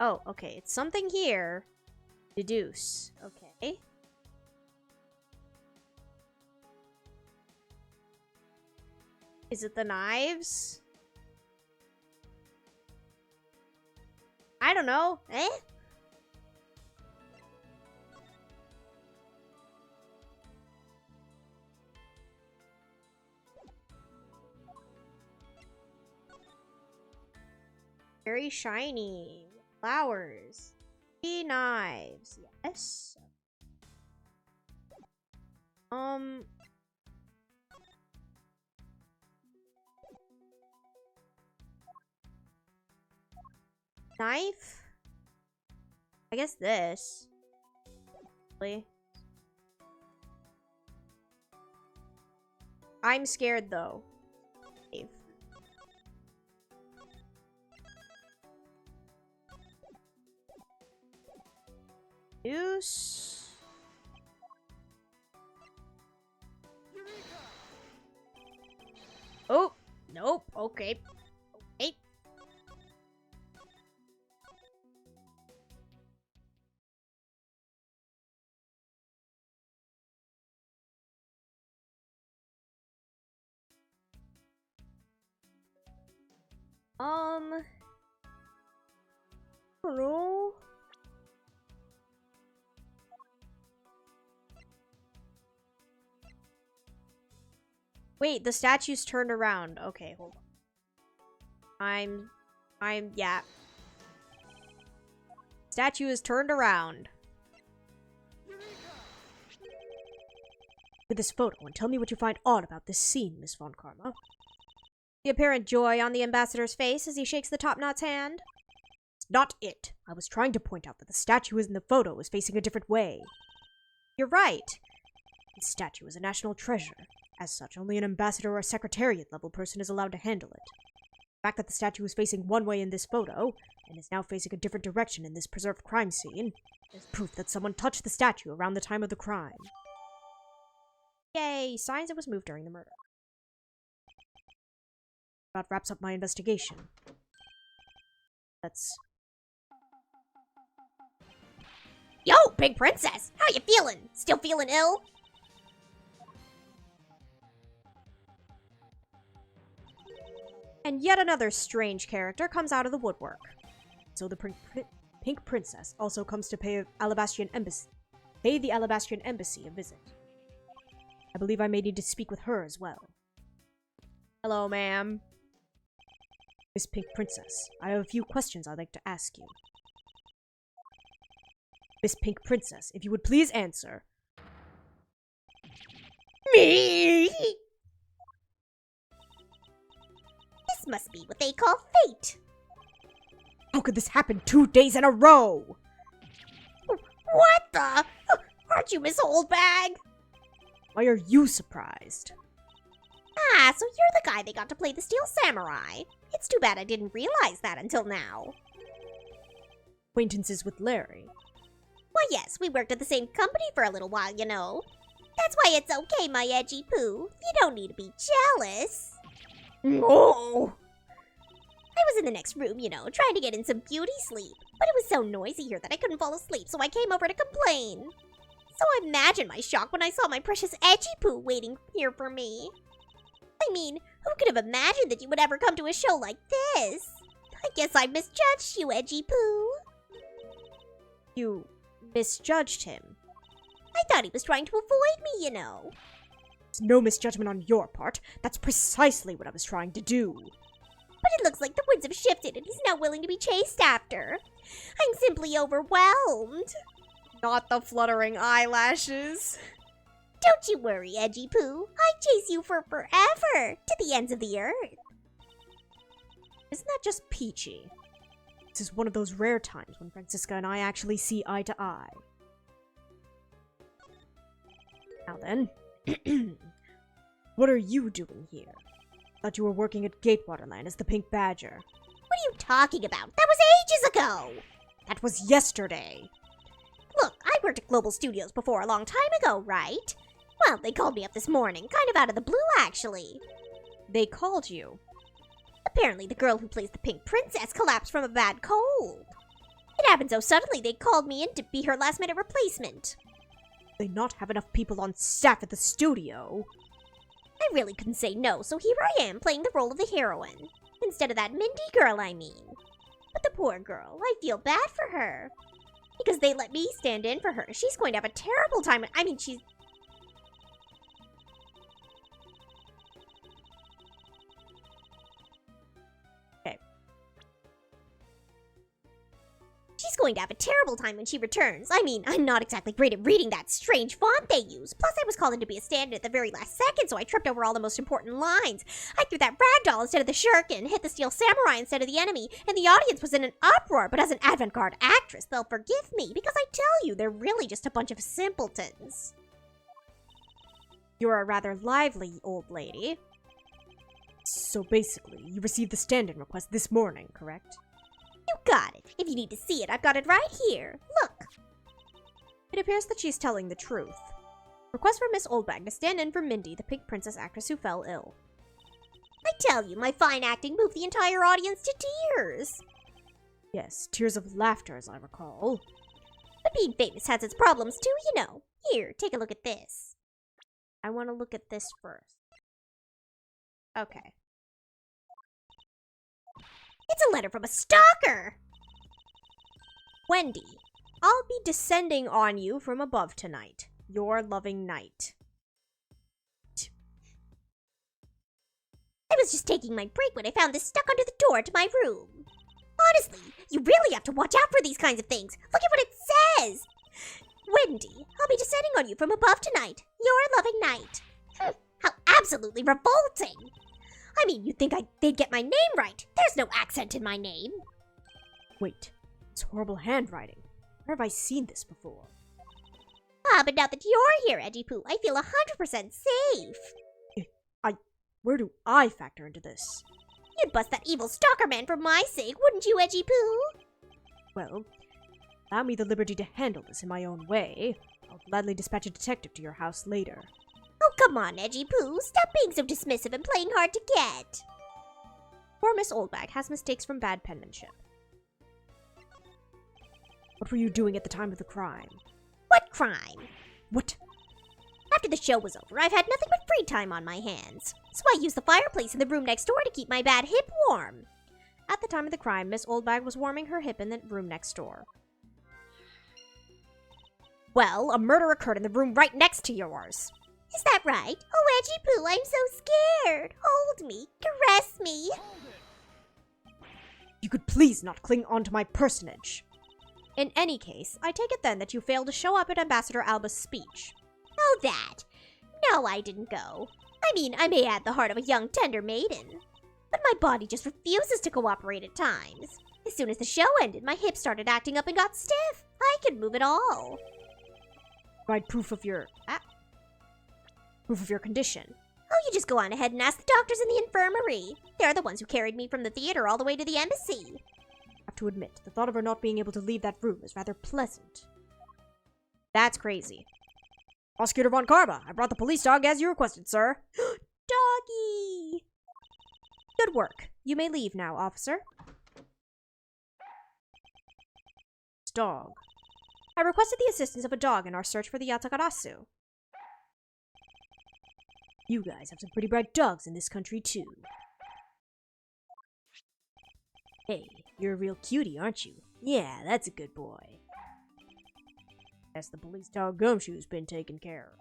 Oh, okay. It's something here. Deduce. Okay. Is it the knives? I don't know. Eh? Very shiny. Flowers. 3 knives. Yes. Knife? I guess this. Really? I'm scared though. Save. Use. Oh, nope. Okay. Okay. I don't know. Wait, the statue's turned around. Okay, hold on. Yeah. Statue is turned around. With this photo, and tell me what you find odd about this scene, Miss Von Karma. The apparent joy on the ambassador's face as he shakes the top-knot's hand. It's not it. I was trying to point out that the statue in the photo is facing a different way. You're right. This statue is a national treasure. As such, only an ambassador or a secretariat-level person is allowed to handle it. The fact that the statue is facing one way in this photo, and is now facing a different direction in this preserved crime scene, is proof that someone touched the statue around the time of the crime. Yay, signs it was moved during the murder. That wraps up my investigation. Let's... Yo, Pink Princess! How you feeling? Still feeling ill? And yet another strange character comes out of the woodwork. So the Pink Princess also comes to pay the Alabastrian Embassy a visit. I believe I may need to speak with her as well. Hello, ma'am. Miss Pink Princess, I have a few questions I'd like to ask you. Miss Pink Princess, if you would please answer. Me! This must be what they call fate. How could this happen 2 days in a row? What the? Aren't you Miss Oldbag? Why are you surprised? Ah, so you're the guy they got to play the Steel Samurai. It's too bad I didn't realize that until now. Acquaintances with Larry. Why, yes, we worked at the same company for a little while, you know. That's why it's okay, my edgy poo. You don't need to be jealous. No! I was in the next room, you know, trying to get in some beauty sleep. But it was so noisy here that I couldn't fall asleep, so I came over to complain. So imagine my shock when I saw my precious edgy poo waiting here for me. I mean, who could have imagined that you would ever come to a show like this? I guess I misjudged you, edgy poo. You misjudged him. I thought he was trying to avoid me, you know. It's no misjudgment on your part. That's precisely what I was trying to do. But it looks like the winds have shifted and he's now willing to be chased after. I'm simply overwhelmed. Not the fluttering eyelashes. Don't you worry, edgy poo. I'd chase you for forever, to the ends of the earth. Isn't that just peachy? This is one of those rare times when Francisca and I actually see eye to eye. Now then, what are you doing here? Thought you were working at Gatewaterland as the Pink Badger. What are you talking about? That was ages ago! That was yesterday. Look, I worked at Global Studios before a long time ago, right? Well, they called me up this morning, kind of out of the blue, actually. They called you? Apparently the girl who plays the Pink Princess collapsed from a bad cold. It happened so suddenly they called me in to be her last-minute replacement. They not have enough people on staff at the studio? I really couldn't say no, so here I am playing the role of the heroine. Instead of that Mindy girl, I mean. But the poor girl, I feel bad for her. Because they let me stand in for her. She's going to have a terrible time. I mean, she's going to have a terrible time when she returns. I mean, I'm not exactly great at reading that strange font they use. Plus, I was called in to be a stand-in at the very last second, so I tripped over all the most important lines. I threw that ragdoll instead of the shuriken, hit the Steel Samurai instead of the enemy, and the audience was in an uproar. But as an avant-garde actress, they'll forgive me, because I tell you, they're really just a bunch of simpletons. You're a rather lively old lady. So basically, you received the stand-in request this morning, correct? You got it. If you need to see it, I've got it right here. Look. It appears that she's telling the truth. Request for Miss Oldbag to stand in for Mindy, the Pink Princess actress who fell ill. I tell you, my fine acting moved the entire audience to tears. Yes, tears of laughter, as I recall. But being famous has its problems too, you know. Here, take a look at this. I want to look at this first. Okay. It's a letter from a stalker! Wendy, I'll be descending on you from above tonight. Your loving knight. I was just taking my break when I found this stuck under the door to my room. Honestly, you really have to watch out for these kinds of things. Look at what it says! Wendy, I'll be descending on you from above tonight. Your loving knight. How absolutely revolting! I mean, you'd think they'd get my name right. There's no accent in my name. Wait, it's horrible handwriting. Where have I seen this before? Ah, but now that you're here, Edgy Poo, I feel 100% safe. Where do I factor into this? You'd bust that evil stalker man for my sake, wouldn't you, Edgy Poo? Well, allow me the liberty to handle this in my own way. I'll gladly dispatch a detective to your house later. Oh, come on, Edgy Poo. Stop being so dismissive and playing hard to get. Poor Miss Oldbag has mistakes from bad penmanship. What were you doing at the time of the crime? What crime? What? After the show was over, I've had nothing but free time on my hands. So I used the fireplace in the room next door to keep my bad hip warm. At the time of the crime, Miss Oldbag was warming her hip in the room next door. Well, a murder occurred in the room right next to yours. Is that right? Oh, Edgy Poo, I'm so scared. Hold me. Caress me. You could please not cling on to my personage. In any case, I take it then that you failed to show up at Ambassador Alba's speech. Oh, that. No, I didn't go. I mean, I may have the heart of a young, tender maiden, but my body just refuses to cooperate at times. As soon as the show ended, my hips started acting up and got stiff. I could move at all. Provide proof of your condition. Oh, you just go on ahead and ask the doctors in the infirmary. They're the ones who carried me from the theater all the way to the embassy. I have to admit, the thought of her not being able to leave that room is rather pleasant. That's crazy. Prosecutor Von Karma, I brought the police dog as you requested, sir. Doggy! Good work. You may leave now, officer. Dog. I requested the assistance of a dog in our search for the Yatakarasu. You guys have some pretty bright dogs in this country, too. Hey, you're a real cutie, aren't you? Yeah, that's a good boy. That's the police dog Gumshoe's been taken care of.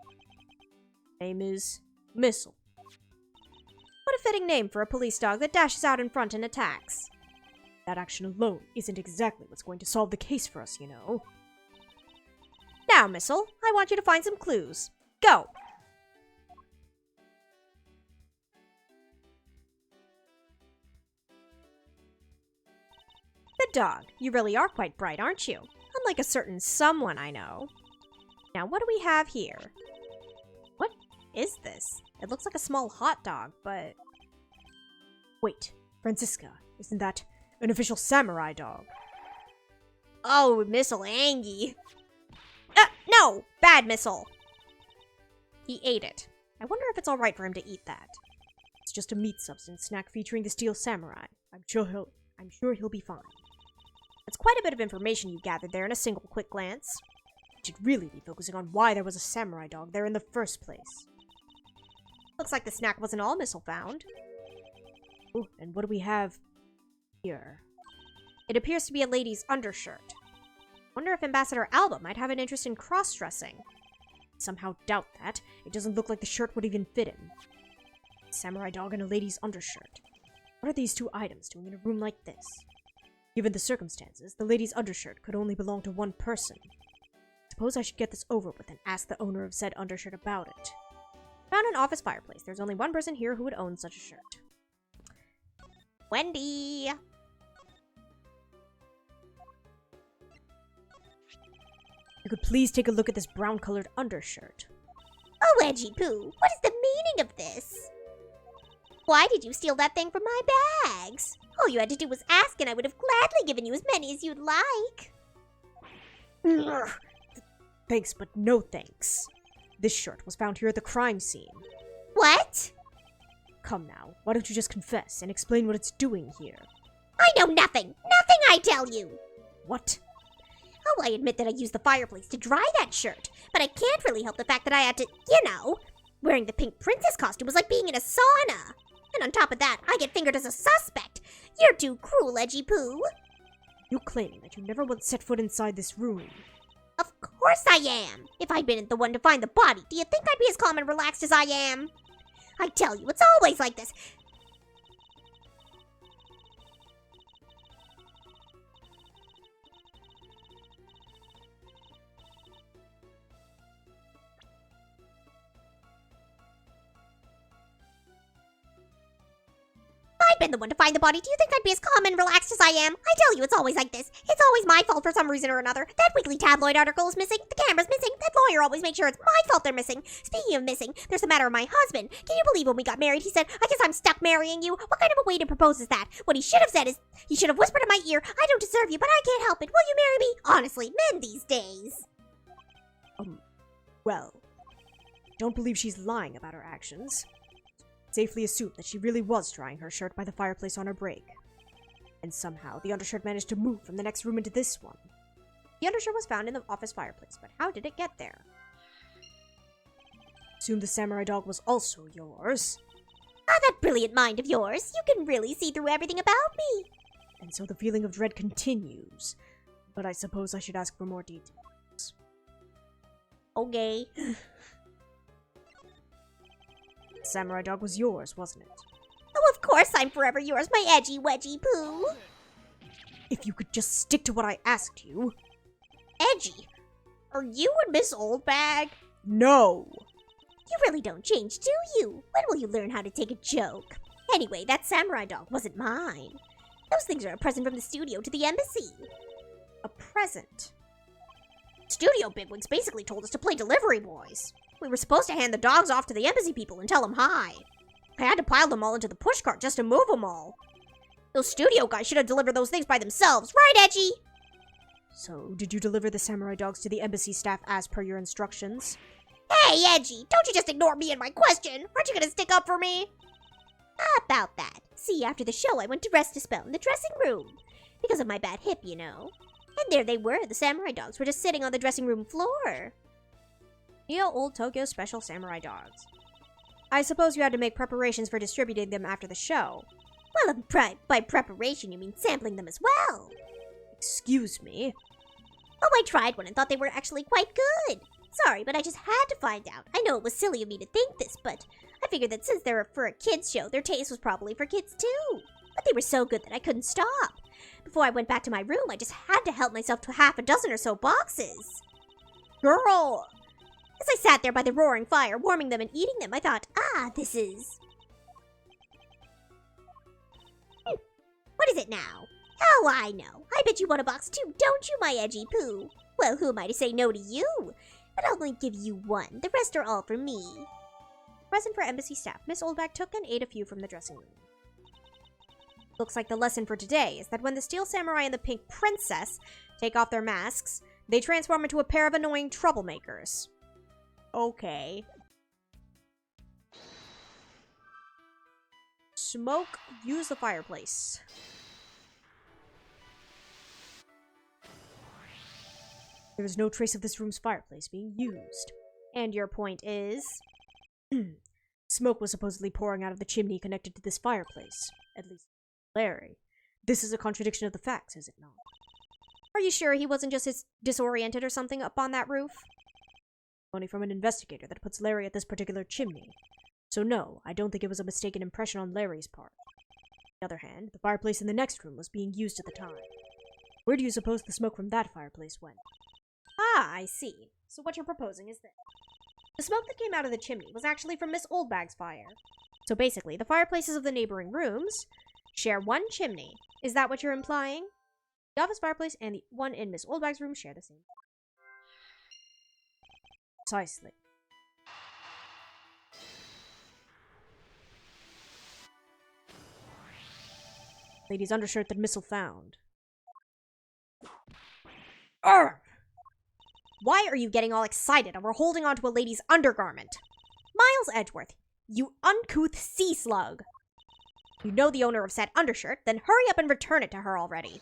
Name is Missile. What a fitting name for a police dog that dashes out in front and attacks. That action alone isn't exactly what's going to solve the case for us, you know. Now, Missile, I want you to find some clues. Go! Good dog. You really are quite bright, aren't you? Unlike a certain someone I know. Now, what do we have here? What is this? It looks like a small hot dog, but... Wait, Francisca, isn't that an official samurai dog? Oh, Missile Angie. No! Bad Missile! He ate it. I wonder if it's alright for him to eat that. It's just a meat substance snack featuring the Steel Samurai. I'm sure he'll be fine. It's quite a bit of information you gathered there in a single quick glance. You should really be focusing on why there was a samurai dog there in the first place. Looks like the snack wasn't all Missile found. Oh, and what do we have here? It appears to be a lady's undershirt. Wonder if Ambassador Alba might have an interest in cross-dressing. I somehow doubt that. It doesn't look like the shirt would even fit him. A samurai dog and a lady's undershirt. What are these two items doing in a room like this? Given the circumstances, the lady's undershirt could only belong to one person. Suppose I should get this over with and ask the owner of said undershirt about it. Found an office fireplace. There's only one person here who would own such a shirt. Wendy! You could please take a look at this brown-colored undershirt. Oh, Edgy Poo, what is the meaning of this? Why did you steal that thing from my bags? All you had to do was ask and I would have gladly given you as many as you'd like. Thanks, but no thanks. This shirt was found here at the crime scene. What? Come now, why don't you just confess and explain what it's doing here? I know nothing! Nothing, I tell you! What? Oh, I admit that I used the fireplace to dry that shirt, but I can't really help the fact that I had to, you know, wearing the pink princess costume was like being in a sauna. And on top of that, I get fingered as a suspect. You're too cruel, Edgy Poo. You claim that you never once set foot inside this room. Of course I am. If I'd been the one to find the body, do you think I'd be as calm and relaxed as I am? I tell you, it's always like this. I've been the one to find the body. Do you think I'd be as calm and relaxed as I am? I tell you, it's always like this. It's always my fault for some reason or another. That weekly tabloid article is missing. The camera's missing. That lawyer always makes sure it's my fault they're missing. Speaking of missing, there's the matter of my husband. Can you believe when we got married, he said, I guess I'm stuck marrying you? What kind of a way to propose is that? What he should have said is, he should have whispered in my ear, I don't deserve you, but I can't help it. Will you marry me? Honestly, men these days. Well, don't believe she's lying about her actions. Safely assume that she really was drying her shirt by the fireplace on her break. And somehow, the undershirt managed to move from the next room into this one. The undershirt was found in the office fireplace, but how did it get there? Assume the samurai dog was also yours. Ah, that brilliant mind of yours. You can really see through everything about me. And so the feeling of dread continues. But I suppose I should ask for more details. Okay. Samurai dog was yours, wasn't it? Oh, of course I'm forever yours, my edgy wedgy poo. If you could just stick to what I asked you. Edgy? Are you and Miss Oldbag? No! You really don't change, do you? When will you learn how to take a joke? Anyway, that samurai dog wasn't mine. Those things are a present from the studio to the embassy. A present? Studio bigwigs basically told us to play delivery boys. We were supposed to hand the dogs off to the embassy people and tell them hi. I had to pile them all into the pushcart just to move them all. Those studio guys should have delivered those things by themselves, right, Edgy? So, did you deliver the samurai dogs to the embassy staff as per your instructions? Hey, Edgy, don't you just ignore me and my question. Aren't you gonna stick up for me? About that. See, after the show, I went to rest a spell in the dressing room. Because of my bad hip, you know. And there they were, the samurai dogs were just sitting on the dressing room floor. Real old Tokyo special samurai dogs. I suppose you had to make preparations for distributing them after the show. Well, by preparation, you mean sampling them as well. Excuse me? Oh, I tried one and thought they were actually quite good. Sorry, but I just had to find out. I know it was silly of me to think this, but I figured that since they were for a kids show, their taste was probably for kids too. But they were so good that I couldn't stop. Before I went back to my room, I just had to help myself to half a dozen or so boxes. Girl! As I sat there by the roaring fire, warming them and eating them, I thought, this is... What is it now? Oh, I know. I bet you want a box too, don't you, my edgy poo? Well, who am I to say no to you? But I'll only give you one. The rest are all for me. Present for embassy staff. Miss Oldback took and ate a few from the dressing room. Looks like the lesson for today is that when the Steel Samurai and the Pink Princess take off their masks, they transform into a pair of annoying troublemakers. Okay. Smoke, use the fireplace. There is no trace of this room's fireplace being used. And your point is? Smoke was supposedly pouring out of the chimney connected to this fireplace. At least, Larry. This is a contradiction of the facts, is it not? Are you sure he wasn't just disoriented or something up on that roof? Only from an investigator that puts Larry at this particular chimney. So no, I don't think it was a mistaken impression on Larry's part. On the other hand, the fireplace in the next room was being used at the time. Where do you suppose the smoke from that fireplace went? Ah, I see. So what you're proposing is this. The smoke that came out of the chimney was actually from Miss Oldbag's fire. So basically, the fireplaces of the neighboring rooms share one chimney. Is that what you're implying? The office fireplace and the one in Miss Oldbag's room share the same. Precisely. Lady's undershirt that Missile found. Urgh! Why are you getting all excited over holding onto a lady's undergarment? Miles Edgeworth, you uncouth sea slug! You know the owner of said undershirt, then hurry up and return it to her already.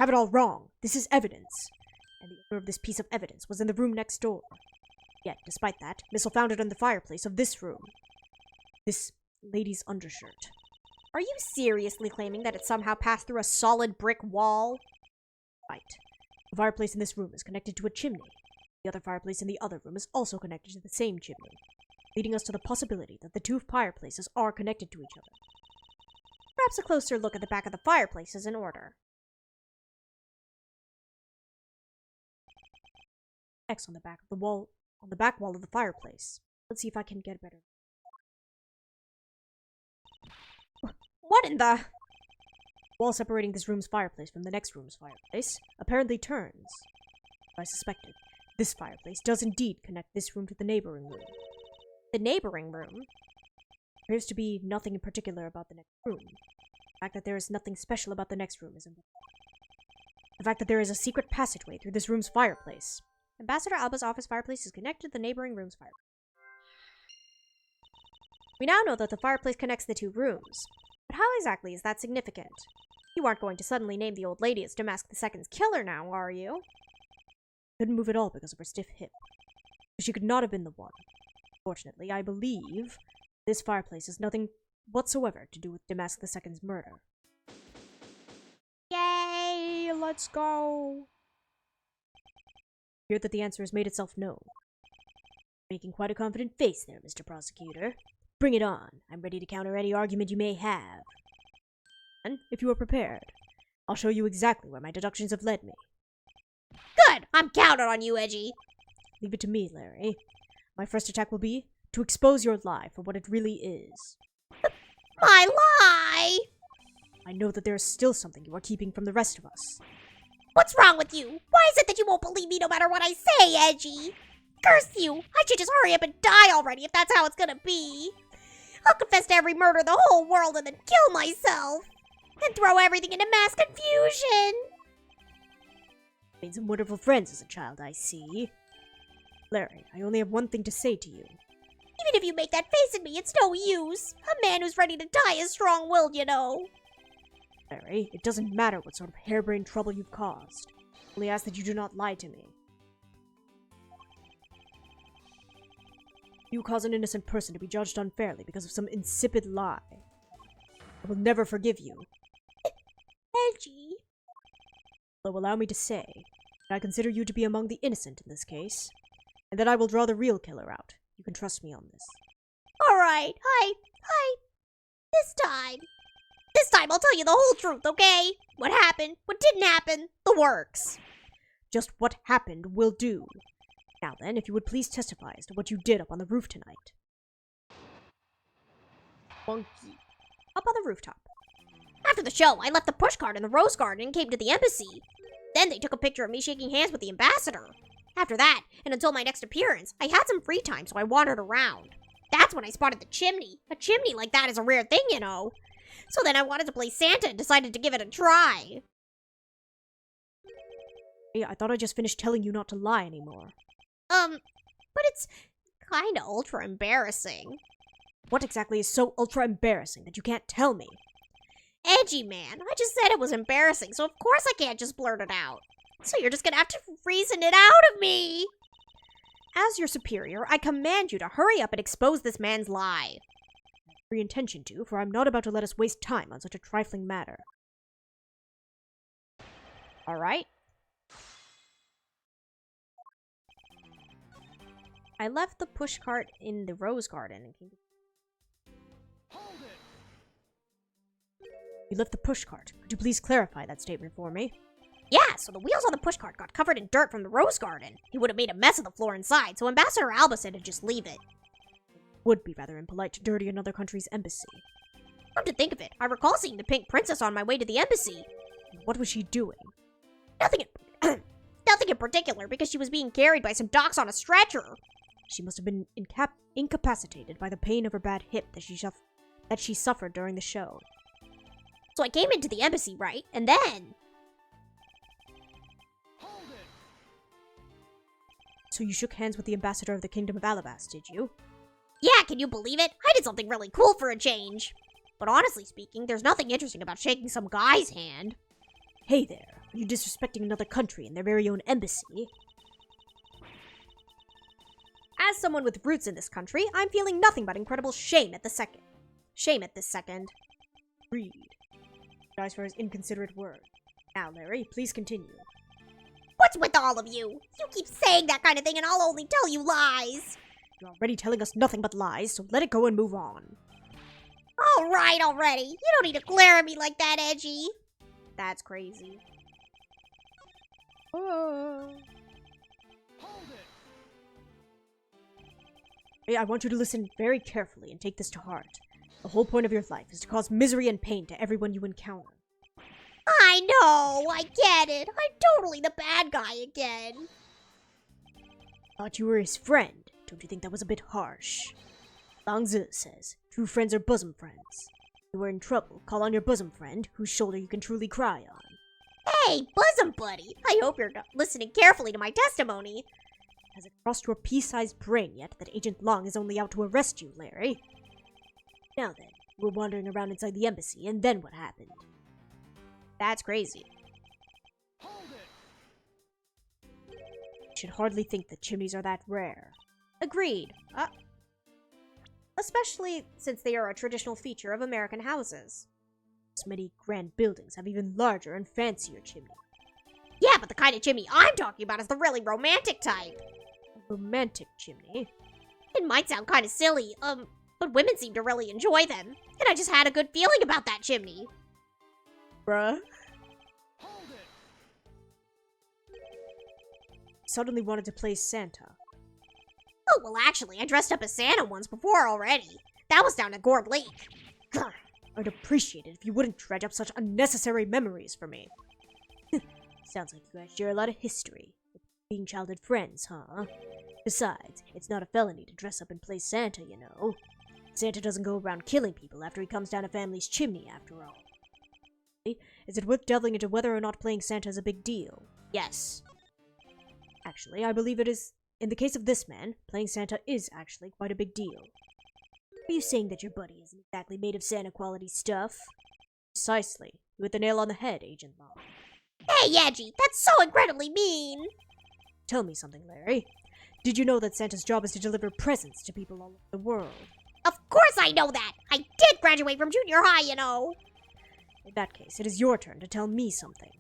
Have it all wrong. This is evidence. And the owner of this piece of evidence was in the room next door. Yet, despite that, Missile found it in the fireplace of this room. This lady's undershirt. Are you seriously claiming that it somehow passed through a solid brick wall? Right. The fireplace in this room is connected to a chimney. The other fireplace in the other room is also connected to the same chimney, leading us to the possibility that the two fireplaces are connected to each other. Perhaps a closer look at the back of the fireplace is in order. X on the back of the wall, on the back wall of the fireplace. Let's see if I can get better. What in the... The wall separating this room's fireplace from the next room's fireplace apparently turns. I suspected. This fireplace does indeed connect this room to the neighboring room. The neighboring room? Appears to be nothing in particular about the next room. The fact that there is nothing special about the next room is important. The fact that there is a secret passageway through this room's fireplace. Ambassador Alba's office fireplace is connected to the neighboring room's fireplace. We now know that the fireplace connects the two rooms. But how exactly is that significant? You aren't going to suddenly name the old lady as Damask II's killer now, are you? Couldn't move at all because of her stiff hip. But she could not have been the one. Fortunately, I believe this fireplace has nothing whatsoever to do with Damask II's murder. Yay! Let's go! Hear that the answer has made itself known. Making quite a confident face there, Mr. Prosecutor. Bring it on. I'm ready to counter any argument you may have. And if you are prepared, I'll show you exactly where my deductions have led me. Good! I'm counting on you, Edgy. Leave it to me, Larry. My first attack will be to expose your lie for what it really is. My lie! I know that there is still something you are keeping from the rest of us. What's wrong with you? Why is it that you won't believe me no matter what I say, Edgy? Curse you! I should just hurry up and die already if that's how it's gonna be. I'll confess to every murder in the whole world and then kill myself. And throw everything into mass confusion. Made some wonderful friends as a child, I see. Larry, I only have one thing to say to you. Even if you make that face at me, it's no use. A man who's ready to die is strong-willed, you know. Larry, it doesn't matter what sort of harebrained trouble you've caused. I only ask that you do not lie to me. You cause an innocent person to be judged unfairly because of some insipid lie. I will never forgive you. Edgy. Though allow me to say that I consider you to be among the innocent in this case, and that I will draw the real killer out. You can trust me on this. Alright, This time I'll tell you the whole truth, okay? What happened, what didn't happen, the works. Just what happened will do. Now then, if you would please testify as to what you did up on the roof tonight. Funky. Up on the rooftop. After the show, I left the pushcart in the rose garden and came to the embassy. Then they took a picture of me shaking hands with the ambassador. After that, and until my next appearance, I had some free time, so I wandered around. That's when I spotted the chimney. A chimney like that is a rare thing, you know. So then I wanted to play Santa and decided to give it a try. Hey, I thought I just finished telling you not to lie anymore. But it's kinda ultra embarrassing. What exactly is so ultra embarrassing that you can't tell me? Edgy, man. I just said it was embarrassing, so of course I can't just blurt it out. So you're just gonna have to reason it out of me. As your superior, I command you to hurry up and expose this man's lie. Every intention to, for I'm not about to let us waste time on such a trifling matter. All right. I left the pushcart in the rose garden and came to... You left the pushcart. Could you please clarify that statement for me? Yeah, so the wheels on the pushcart got covered in dirt from the rose garden. It would have made a mess of the floor inside, so Ambassador Alba said to just leave it. Would be rather impolite to dirty another country's embassy. Come to think of it, I recall seeing the pink princess on my way to the embassy. What was she doing? Nothing in particular, because she was being carried by some docs on a stretcher. She must have been incapacitated by the pain of her bad hip that she suffered during the show. So I came into the embassy, right? And then... So you shook hands with the ambassador of the Kingdom of Alabas, did you? Yeah, can you believe it? I did something really cool for a change. But honestly speaking, there's nothing interesting about shaking some guy's hand. Hey there, are you disrespecting another country and their very own embassy? As someone with roots in this country, I'm feeling nothing but incredible shame at this second. Agreed. Apologize for his inconsiderate word. Now, Larry, please continue. What's with all of you? You keep saying that kind of thing and I'll only tell you lies. You're already telling us nothing but lies, so let it go and move on. All right already. You don't need to glare at me like that, Edgy. That's crazy. Oh. Hey, I want you to listen very carefully and take this to heart. The whole point of your life is to cause misery and pain to everyone you encounter. I know, I get it. I'm totally the bad guy again. Thought you were his friend. Don't you think that was a bit harsh? Lang Zi says, true friends are bosom friends. If you are in trouble, call on your bosom friend, whose shoulder you can truly cry on. Hey, bosom buddy. I hope you're listening carefully to my testimony. Has it crossed your pea-sized brain yet that Agent Long is only out to arrest you, Larry? Now then, you were wandering around inside the embassy, and then what happened? That's crazy. You should hardly think that chimneys are that rare. Agreed. Especially since they are a traditional feature of American houses. Many grand buildings have even larger and fancier chimneys. Yeah, but the kind of chimney I'm talking about is the really romantic type. A romantic chimney? It might sound kind of silly, but women seem to really enjoy them. And I just had a good feeling about that chimney. Bruh? Suddenly wanted to play Santa. Oh, Well, actually, I dressed up as Santa once before already. That was down at Gourd Lake. Grr. I'd appreciate it if you wouldn't dredge up such unnecessary memories for me. Sounds like you guys share a lot of history. Being childhood friends, huh? Besides, it's not a felony to dress up and play Santa, you know. Santa doesn't go around killing people after he comes down a family's chimney, after all. Is it worth delving into whether or not playing Santa is a big deal? Yes. Actually, I believe it is. In the case of this man, playing Santa is actually quite a big deal. Are you saying that your buddy isn't exactly made of Santa-quality stuff? Precisely. You hit the nail on the head, Agent Long. Hey, Edgy, that's so incredibly mean. Tell me something, Larry. Did you know that Santa's job is to deliver presents to people all over the world? Of course I know that. I did graduate from junior high, you know. In that case, it is your turn to tell me something.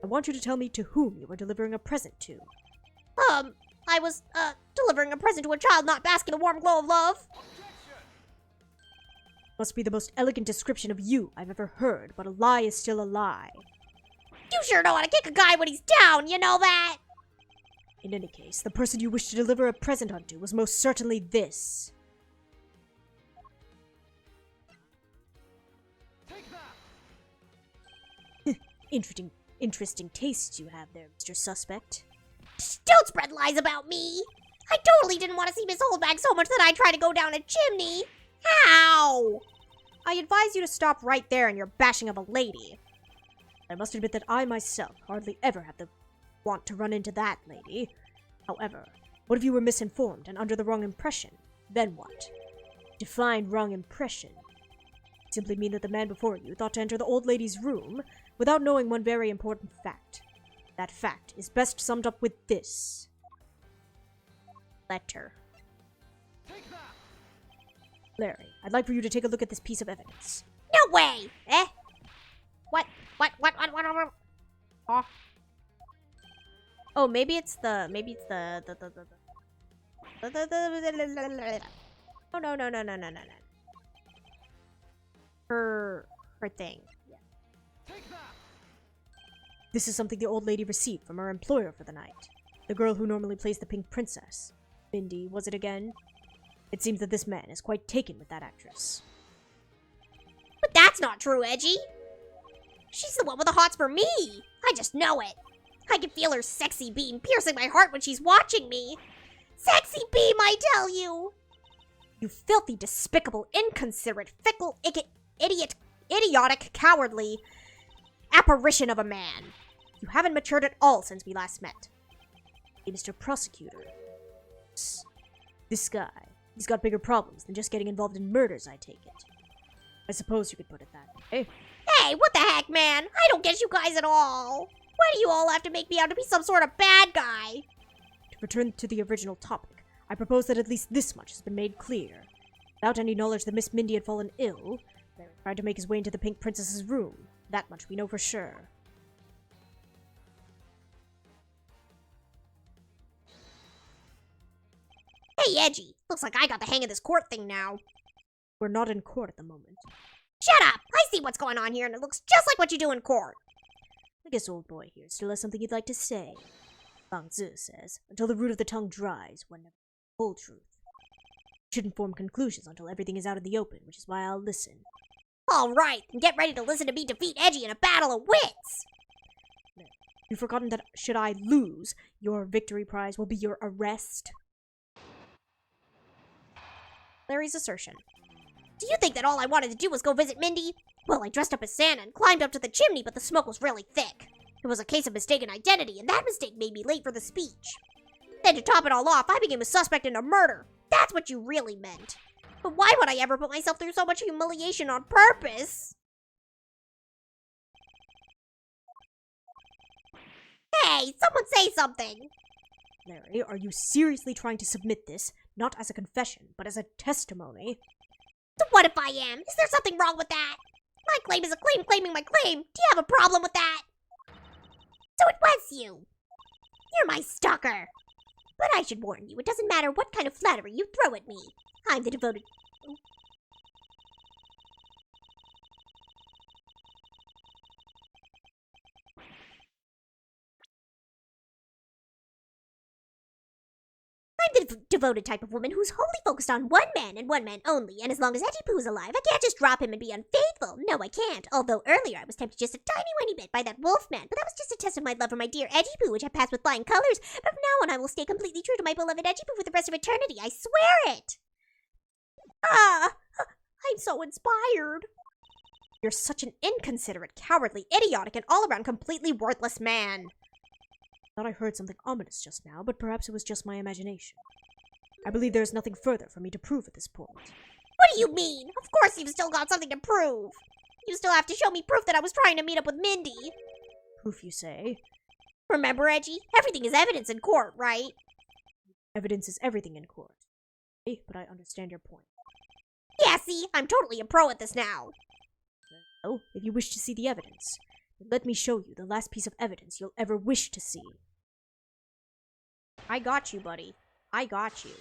I want you to tell me to whom you were delivering a present to. I was, delivering a present to a child not basking in the warm glow of love. Must be the most elegant description of you I've ever heard, but a lie is still a lie. You sure know how to kick a guy when he's down, you know that? In any case, the person you wish to deliver a present unto was most certainly this. Interesting tastes you have there, Mr. Suspect. Don't spread lies about me. I totally didn't want to see Miss Holdback so much that I tried to go down a chimney. How? I advise you to stop right there in your bashing of a lady. I must admit that I myself hardly ever have the want to run into that lady. However, what if you were misinformed and under the wrong impression? Then what? Define wrong impression. Simply mean that the man before you thought to enter the old lady's room without knowing one very important fact. That fact is best summed up with this. Letter. Larry, I'd like for you to take a look at this piece of evidence. No way! Eh? What? Oh. Oh, maybe it's the Oh, no. Her thing. Yeah. This is something the old lady received from her employer for the night. The girl who normally plays the Pink Princess. Mindy, was it again? It seems that this man is quite taken with that actress. But that's not true, Edgy. She's the one with the hots for me. I just know it. I can feel her sexy beam piercing my heart when she's watching me. Sexy beam, I tell you. You filthy, despicable, inconsiderate, fickle, idiotic, cowardly apparition of a man. You haven't matured at all since we last met. Hey, Mr. Prosecutor. This guy, he's got bigger problems than just getting involved in murders, I take it. I suppose you could put it that way. Hey, what the heck, man? I don't get you guys at all. Why do you all have to make me out to be some sort of bad guy? To return to the original topic, I propose that at least this much has been made clear. Without any knowledge that Miss Mindy had fallen ill, Larry tried to make his way into the Pink Princess's room. That much we know for sure. Hey, Edgy. Looks like I got the hang of this court thing now. We're not in court at the moment. Shut up! I see what's going on here, and it looks just like what you do in court. I guess old boy here still has something he'd like to say. Lang Zi says, until the root of the tongue dries, one never knows the whole truth. Shouldn't form conclusions until everything is out in the open, which is why I'll listen. All right, and get ready to listen to me defeat Edgy in a battle of wits. No, you've forgotten that should I lose, your victory prize will be your arrest? Larry's assertion. Do you think that all I wanted to do was go visit Mindy? Well, I dressed up as Santa and climbed up to the chimney, but the smoke was really thick. It was a case of mistaken identity, and that mistake made me late for the speech. Then to top it all off, I became a suspect in a murder. That's what you really meant. But why would I ever put myself through so much humiliation on purpose? Hey, someone say something! Larry, are you seriously trying to submit this, not as a confession, but as a testimony? So what if I am? Is there something wrong with that? My claim is a claim claiming my claim. Do you have a problem with that? So it was you. You're my stalker. But I should warn you, it doesn't matter what kind of flattery you throw at me. I'm the devoted... I'm I'm the devoted type of woman who's wholly focused on one man and one man only, and as long as Edgy Poo's alive, I can't just drop him and be unfaithful. No, I can't. Although earlier I was tempted just a tiny bit by that wolf man, but that was just a test of my love for my dear Edgy Poo, which I passed with flying colors. But from now on, I will stay completely true to my beloved Edgy Poo for the rest of eternity. I swear it! I'm so inspired. You're such an inconsiderate, cowardly, idiotic, and all-around completely worthless man. Thought I heard something ominous just now, but perhaps it was just my imagination. I believe there is nothing further for me to prove at this point. What do you mean? Of course you've still got something to prove. You still have to show me proof that I was trying to meet up with Mindy. Proof, you say? Remember, Edgy? Everything is evidence in court, right? Evidence is everything in court. But I understand your point. Yeah, see? I'm totally a pro at this now. Well, if you wish to see the evidence, then let me show you the last piece of evidence you'll ever wish to see. I got you, buddy. I got you.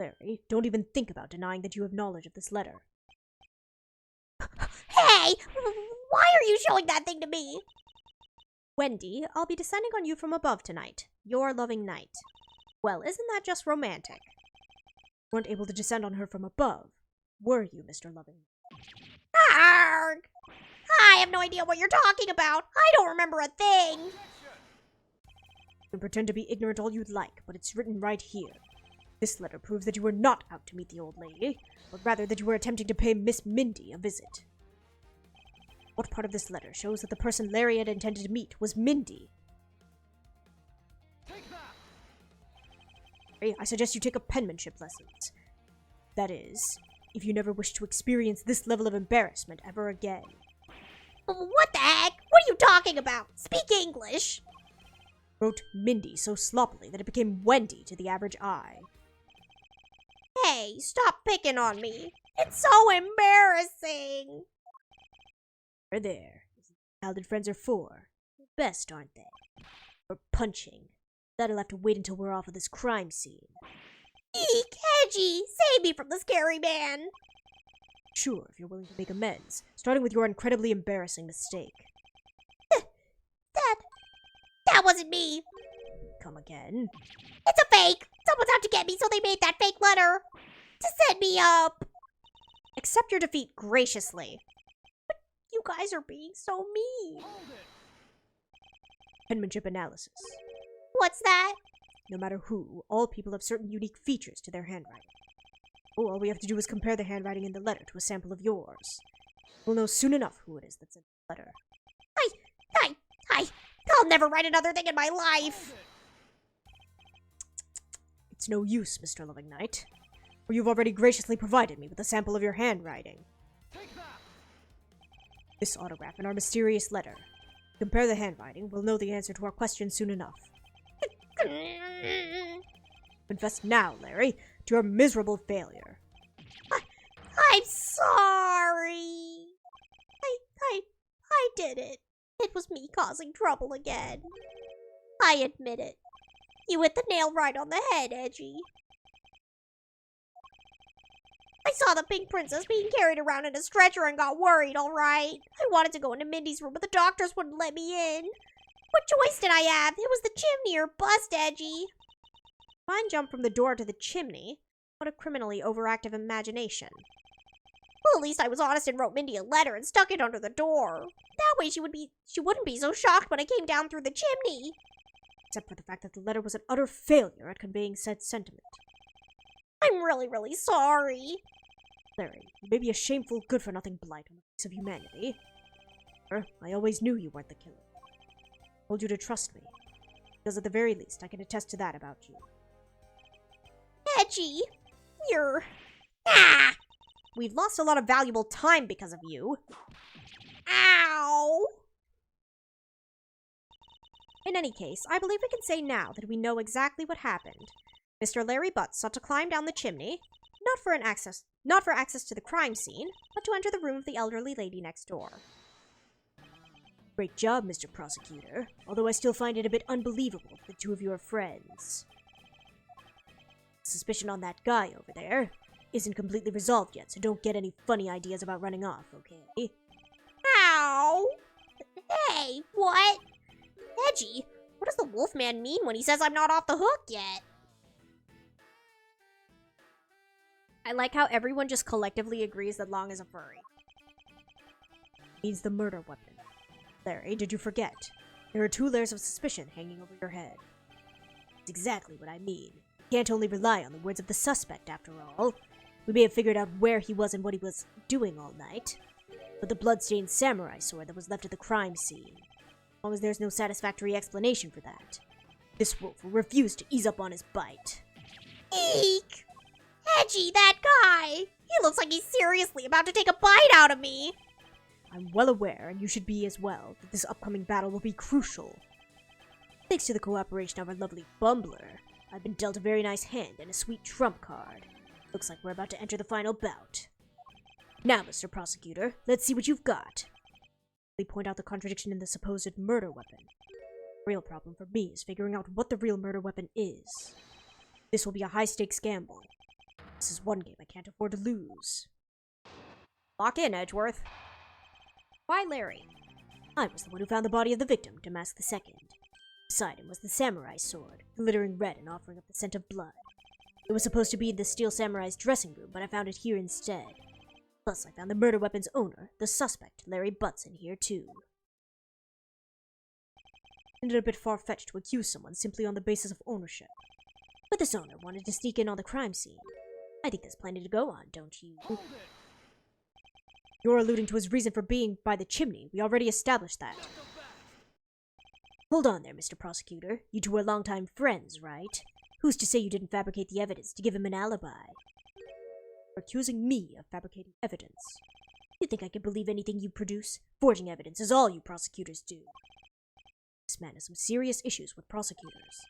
Larry, don't even think about denying that you have knowledge of this letter. Hey! Why are you showing that thing to me? Wendy, I'll be descending on you from above tonight. Your loving knight. Well, isn't that just romantic? You weren't able to descend on her from above, were you, Mr. Loving? Arrgh! I have no idea what you're talking about. I don't remember a thing. You can pretend to be ignorant all you'd like, but it's written right here. This letter proves that you were not out to meet the old lady, but rather that you were attempting to pay Miss Mindy a visit. What part of this letter shows that the person Larry had intended to meet was Mindy? I suggest you take up penmanship lessons. That is, if you never wish to experience this level of embarrassment ever again. What the heck? What are you talking about? Speak English. Wrote Mindy so sloppily that it became Wendy to the average eye. Hey, stop picking on me. It's so embarrassing. There. Childhood friends are for. Best, aren't they? For punching. That'll have to wait until we're off of this crime scene. Eek, Edgy, save me from the scary man. Sure, if you're willing to make amends, starting with your incredibly embarrassing mistake. That wasn't me. Come again? It's a fake. Someone's out to get me, so they made that fake letter to set me up. Accept your defeat graciously. But you guys are being so mean. Penmanship analysis. What's that? No matter who, all people have certain unique features to their handwriting. Oh, all we have to do is compare the handwriting in the letter to a sample of yours. We'll know soon enough who it is that's in the letter. I'll never write another thing in my life. It's no use, Mr. Loving Knight, for you've already graciously provided me with a sample of your handwriting. This autograph and our mysterious letter. Compare the handwriting, we'll know the answer to our question soon enough. Confess now, Larry, to your miserable failure. I'm sorry. I did it. It was me causing trouble again. I admit it. You hit the nail right on the head, Edgy. I saw the pink princess being carried around in a stretcher and got worried, alright? I wanted to go into Mindy's room, but the doctors wouldn't let me in. What choice did I have? It was the chimney or bust, Edgy. Mine jumped from the door to the chimney. What a criminally overactive imagination. Well, at least I was honest and wrote Mindy a letter and stuck it under the door. That way she wouldn't be so shocked when I came down through the chimney. Except for the fact that the letter was an utter failure at conveying said sentiment. I'm really sorry. Larry, you may be a shameful, good-for-nothing blight on the face of humanity. I always knew you weren't the killer. I told you to trust me, because at the very least I can attest to that about you. Edgy, you're... We've lost a lot of valuable time because of you. Ow! In any case, I believe we can say now that we know exactly what happened. Mr. Larry Butts sought to climb down the chimney, not for access to the crime scene, but to enter the room of the elderly lady next door. Great job, Mr. Prosecutor, although I still find it a bit unbelievable that the two of you are friends. suspicion on that guy over there isn't completely resolved yet, so don't get any funny ideas about running off, okay? Ow! Hey, what? Edgy, what does the Wolfman mean when he says I'm not off the hook yet? I like how everyone just collectively agrees that Long is a furry. Means the murder weapon. Larry, did you forget? There are 2 layers of suspicion hanging over your head. That's exactly what I mean. You can't only rely on the words of the suspect, after all. We may have figured out where he was and what he was doing all night, but the blood-stained samurai sword that was left at the crime scene, as long as there's no satisfactory explanation for that, this wolf will refuse to ease up on his bite. Eek! Edgy, that guy! He looks like he's seriously about to take a bite out of me! I'm well aware, and you should be as well, that this upcoming battle will be crucial. Thanks to the cooperation of our lovely Bumbler, I've been dealt a very nice hand and a sweet trump card. Looks like we're about to enter the final bout. Now, Mr. Prosecutor, let's see what you've got. They point out the contradiction in the supposed murder weapon. The real problem for me is figuring out what the real murder weapon is. This will be a high-stakes gamble. This is one game I can't afford to lose. Lock in, Edgeworth. Why Larry? I was the one who found the body of the victim to mask the second. Beside him was the samurai sword, glittering red and offering up the scent of blood. It was supposed to be in the Steel Samurai's dressing room, but I found it here instead. Plus, I found the murder weapon's owner, the suspect, Larry Butts, in here too. Ended a bit far-fetched to accuse someone simply on the basis of ownership. But this owner wanted to sneak in on the crime scene. I think there's plenty to go on, don't you? You're alluding to his reason for being by the chimney. We already established that. Hold on there, Mr. Prosecutor. You 2 are longtime friends, right? Who's to say you didn't fabricate the evidence to give him an alibi? You're accusing me of fabricating evidence. You think I can believe anything you produce? Forging evidence is all you prosecutors do. This man has some serious issues with prosecutors.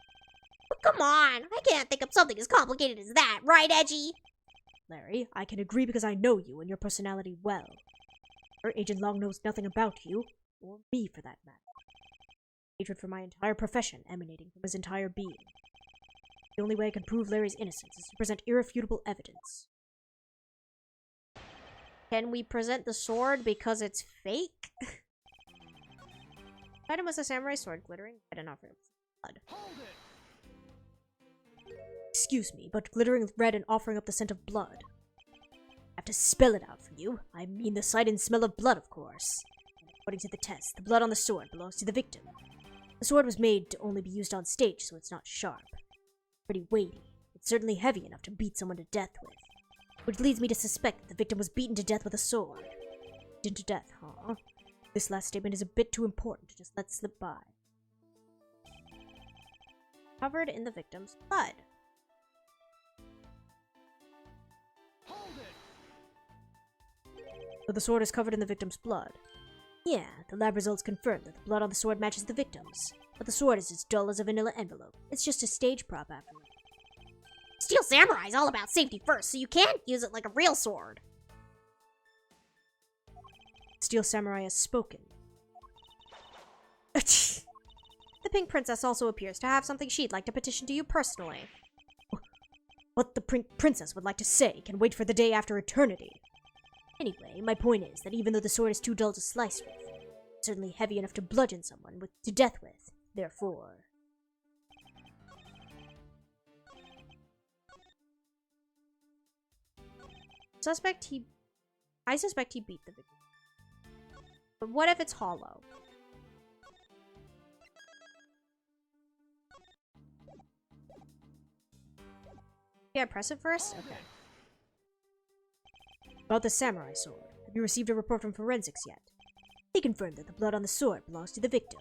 But come on, I can't think of something as complicated as that, right, Edgy? Larry, I can agree because I know you and your personality well. Our Agent Long knows nothing about you, or me for that matter. Hatred for my entire profession emanating from his entire being. The only way I can prove Larry's innocence is to present irrefutable evidence. Can we present the sword because it's fake? Item was a samurai sword, glittering red and offering blood. Excuse me, but glittering red and offering up the scent of blood. I have to spell it out for you. I mean the sight and smell of blood, of course. And according to the test, the blood on the sword belongs to the victim. The sword was made to only be used on stage, so it's not sharp. Pretty weighty. It's certainly heavy enough to beat someone to death with. Which leads me to suspect that the victim was beaten to death with a sword. Beaten to death, huh? This last statement is a bit too important to just let slip by. Covered in the victim's blood. So the sword is covered in the victim's blood. Yeah, the lab results confirm that the blood on the sword matches the victim's. But the sword is as dull as a vanilla envelope. It's just a stage prop after all. Steel Samurai is all about safety first, so you can't use it like a real sword. Steel Samurai has spoken. The Pink Princess also appears to have something she'd like to petition to you personally. What the princess would like to say can wait for the day after eternity. Anyway, my point is that even though the sword is too dull to slice with, it's certainly heavy enough to bludgeon someone to death with. Therefore... I suspect he beat the victim. But what if it's hollow? Yeah, press it first? Okay. About the samurai sword, have you received a report from forensics yet? They confirmed that the blood on the sword belongs to the victim.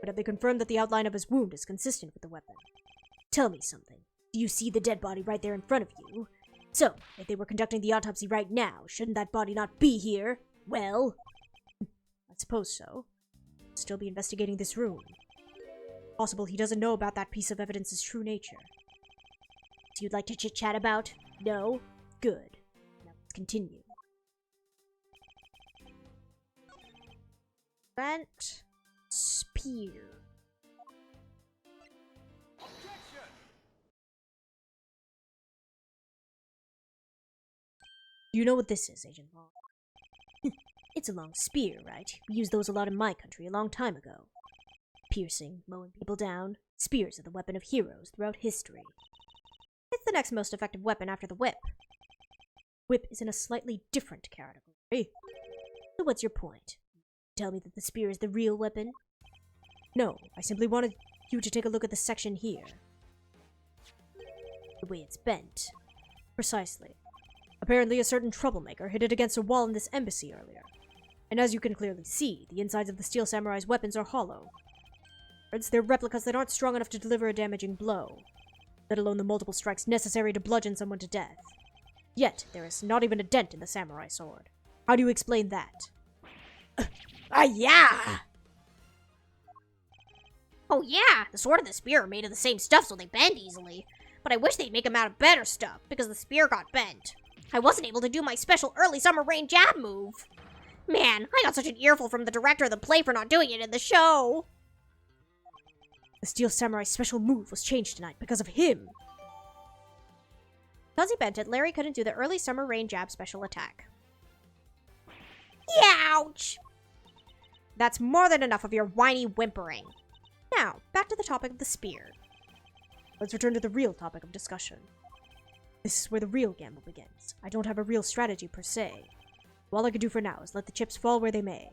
But have they confirmed that the outline of his wound is consistent with the weapon? Tell me something. Do you see the dead body right there in front of you? So, if they were conducting the autopsy right now, shouldn't that body not be here? Well, I suppose so. Still be investigating this room. Possible he doesn't know about that piece of evidence's true nature. So you'd like to chit-chat about? No? Good. Now let's continue. Bent spear. Do you know what this is, Agent Long? It's a long spear, right? We used those a lot in my country a long time ago. Piercing, mowing people down, spears are the weapon of heroes throughout history. It's the next most effective weapon after the whip. Whip is in a slightly different category. So what's your point? Tell me that the spear is the real weapon? No, I simply wanted you to take a look at the section here. The way it's bent. Precisely. Apparently a certain troublemaker hit it against a wall in this embassy earlier. And as you can clearly see, the insides of the Steel Samurai's weapons are hollow. They're replicas that aren't strong enough to deliver a damaging blow, let alone the multiple strikes necessary to bludgeon someone to death. Yet, there is not even a dent in the samurai sword. How do you explain that? Yeah! Oh yeah, the sword and the spear are made of the same stuff so they bend easily. But I wish they'd make them out of better stuff, because the spear got bent. I wasn't able to do my special early summer rain jab move. Man, I got such an earful from the director of the play for not doing it in the show. The Steel Samurai's special move was changed tonight because of him. Because he bent it, Larry couldn't do the early summer rain jab special attack. Ouch! That's more than enough of your whiny whimpering. Now, back to the topic of the spear. Let's return to the real topic of discussion. This is where the real gamble begins. I don't have a real strategy per se. All I can do for now is let the chips fall where they may.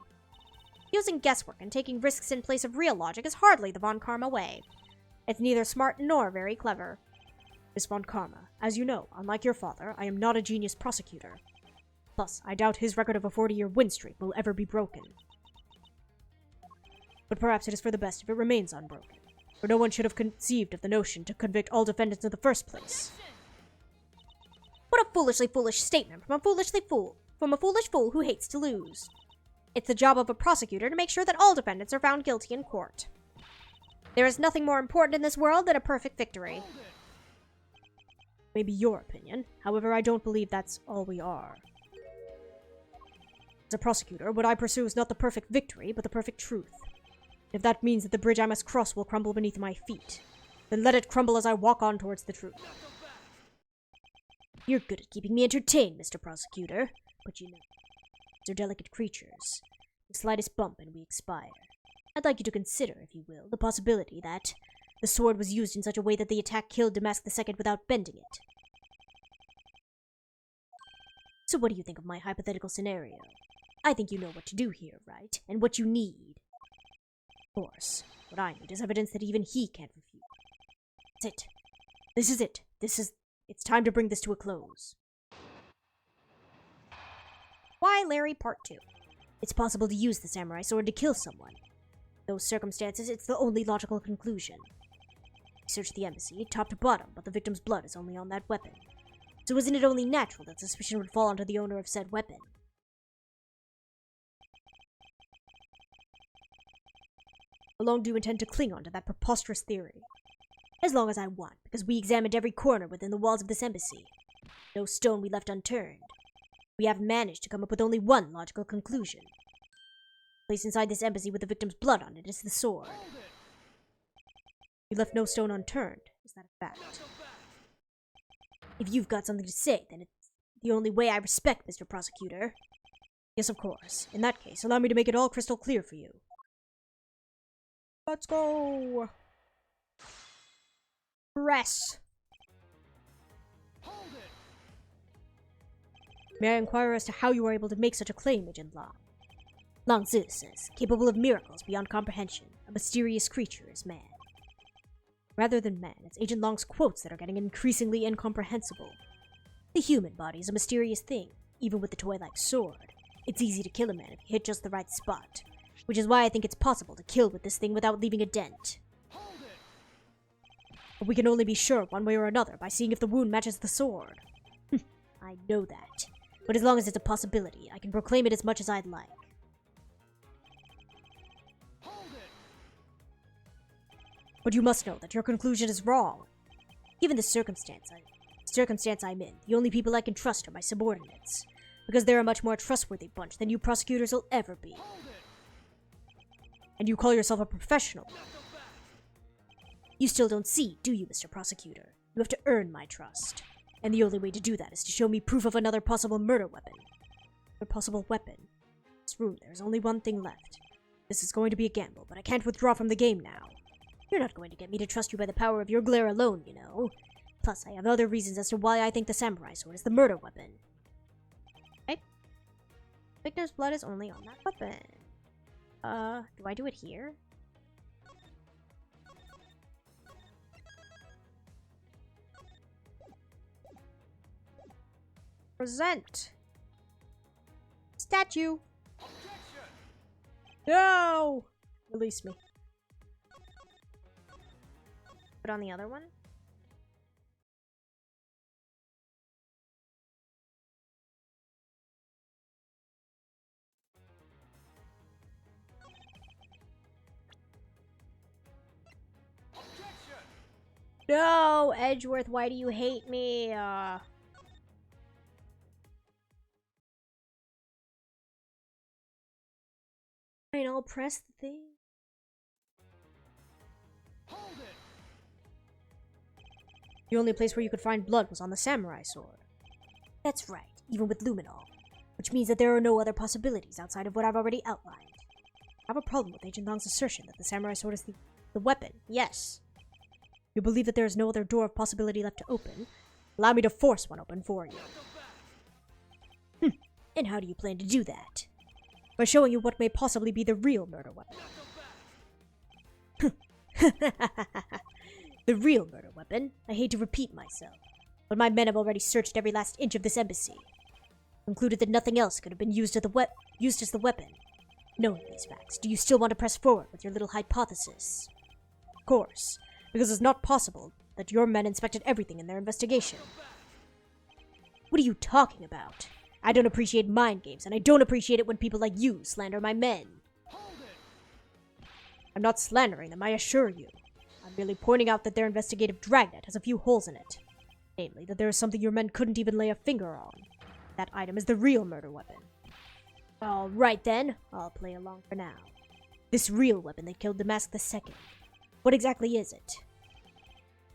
Using guesswork and taking risks in place of real logic is hardly the Von Karma way. It's neither smart nor very clever. Miss Von Karma, as you know, unlike your father, I am not a genius prosecutor. Plus, I doubt his record of a 40-year win streak will ever be broken. But perhaps it is for the best if it remains unbroken, for no one should have conceived of the notion to convict all defendants in the first place. What a foolishly foolish statement from a foolish fool who hates to lose. It's the job of a prosecutor to make sure that all defendants are found guilty in court. There is nothing more important in this world than a perfect victory. Maybe your opinion. However, I don't believe that's all we are. As a prosecutor, what I pursue is not the perfect victory, but the perfect truth. If that means that the bridge I must cross will crumble beneath my feet, then let it crumble as I walk on towards the truth. You're good at keeping me entertained, Mr. Prosecutor, but you know, they're delicate creatures. The slightest bump and we expire. I'd like you to consider, if you will, the possibility that the sword was used in such a way that the attack killed Damask II without bending it. So what do you think of my hypothetical scenario? I think you know what to do here, right? And what you need. Of course, what I need is evidence that even he can't refute. That's it. This is it. It's time to bring this to a close. Why Larry Part 2? It's possible to use the samurai sword to kill someone. In those circumstances, it's the only logical conclusion. We searched the embassy, top to bottom, but the victim's blood is only on that weapon. So isn't it only natural that suspicion would fall onto the owner of said weapon? How long do you intend to cling on to that preposterous theory? As long as I want, because we examined every corner within the walls of this embassy. No stone we left unturned. We have managed to come up with only one logical conclusion. The place inside this embassy with the victim's blood on it is the sword. You left no stone unturned. Is that a fact? If you've got something to say, then it's the only way I respect, Mr. Prosecutor. Yes, of course. In that case, allow me to make it all crystal clear for you. Let's go! Press! May I inquire as to how you are able to make such a claim, Agent Long? Long Zi says, capable of miracles beyond comprehension, a mysterious creature is man. Rather than man, it's Agent Long's quotes that are getting increasingly incomprehensible. The human body is a mysterious thing, even with the toy-like sword. It's easy to kill a man if you hit just the right spot, which is why I think it's possible to kill with this thing without leaving a dent. But we can only be sure one way or another by seeing if the wound matches the sword. I know that. But as long as it's a possibility, I can proclaim it as much as I'd like. But you must know that your conclusion is wrong. Given the circumstance I'm in, the only people I can trust are my subordinates, because they're a much more trustworthy bunch than you prosecutors will ever be. And you call yourself a professional. You still don't see, do you, Mr. Prosecutor? You have to earn my trust. And the only way to do that is to show me proof of another possible murder weapon. A possible weapon. In this room, there's only one thing left. This is going to be a gamble, but I can't withdraw from the game now. You're not going to get me to trust you by the power of your glare alone, you know. Plus, I have other reasons as to why I think the samurai sword is the murder weapon. Okay. Victor's blood is only on that weapon. Do I do it here? Present. Statue. No! Release me. Put on the other one. No, Edgeworth, why do you hate me? Fine, I'll press the thing. The only place where you could find blood was on the samurai sword. That's right, even with luminol. Which means that there are no other possibilities outside of what I've already outlined. I have a problem with Agent Long's assertion that the samurai sword is the weapon, yes. You believe that there is no other door of possibility left to open? Allow me to force one open for you. And how do you plan to do that? By showing you what may possibly be the real murder weapon. The real murder weapon? I hate to repeat myself, but my men have already searched every last inch of this embassy. Concluded that nothing else could have been used as the weapon. Knowing these facts, do you still want to press forward with your little hypothesis? Of course, because it's not possible that your men inspected everything in their investigation. What are you talking about? I don't appreciate mind games, and I don't appreciate it when people like you slander my men. I'm not slandering them, I assure you. I'm merely pointing out that their investigative dragnet has a few holes in it. Namely, that there is something your men couldn't even lay a finger on. That item is the real murder weapon. Alright then, I'll play along for now. This real weapon that killed Damask II. What exactly is it?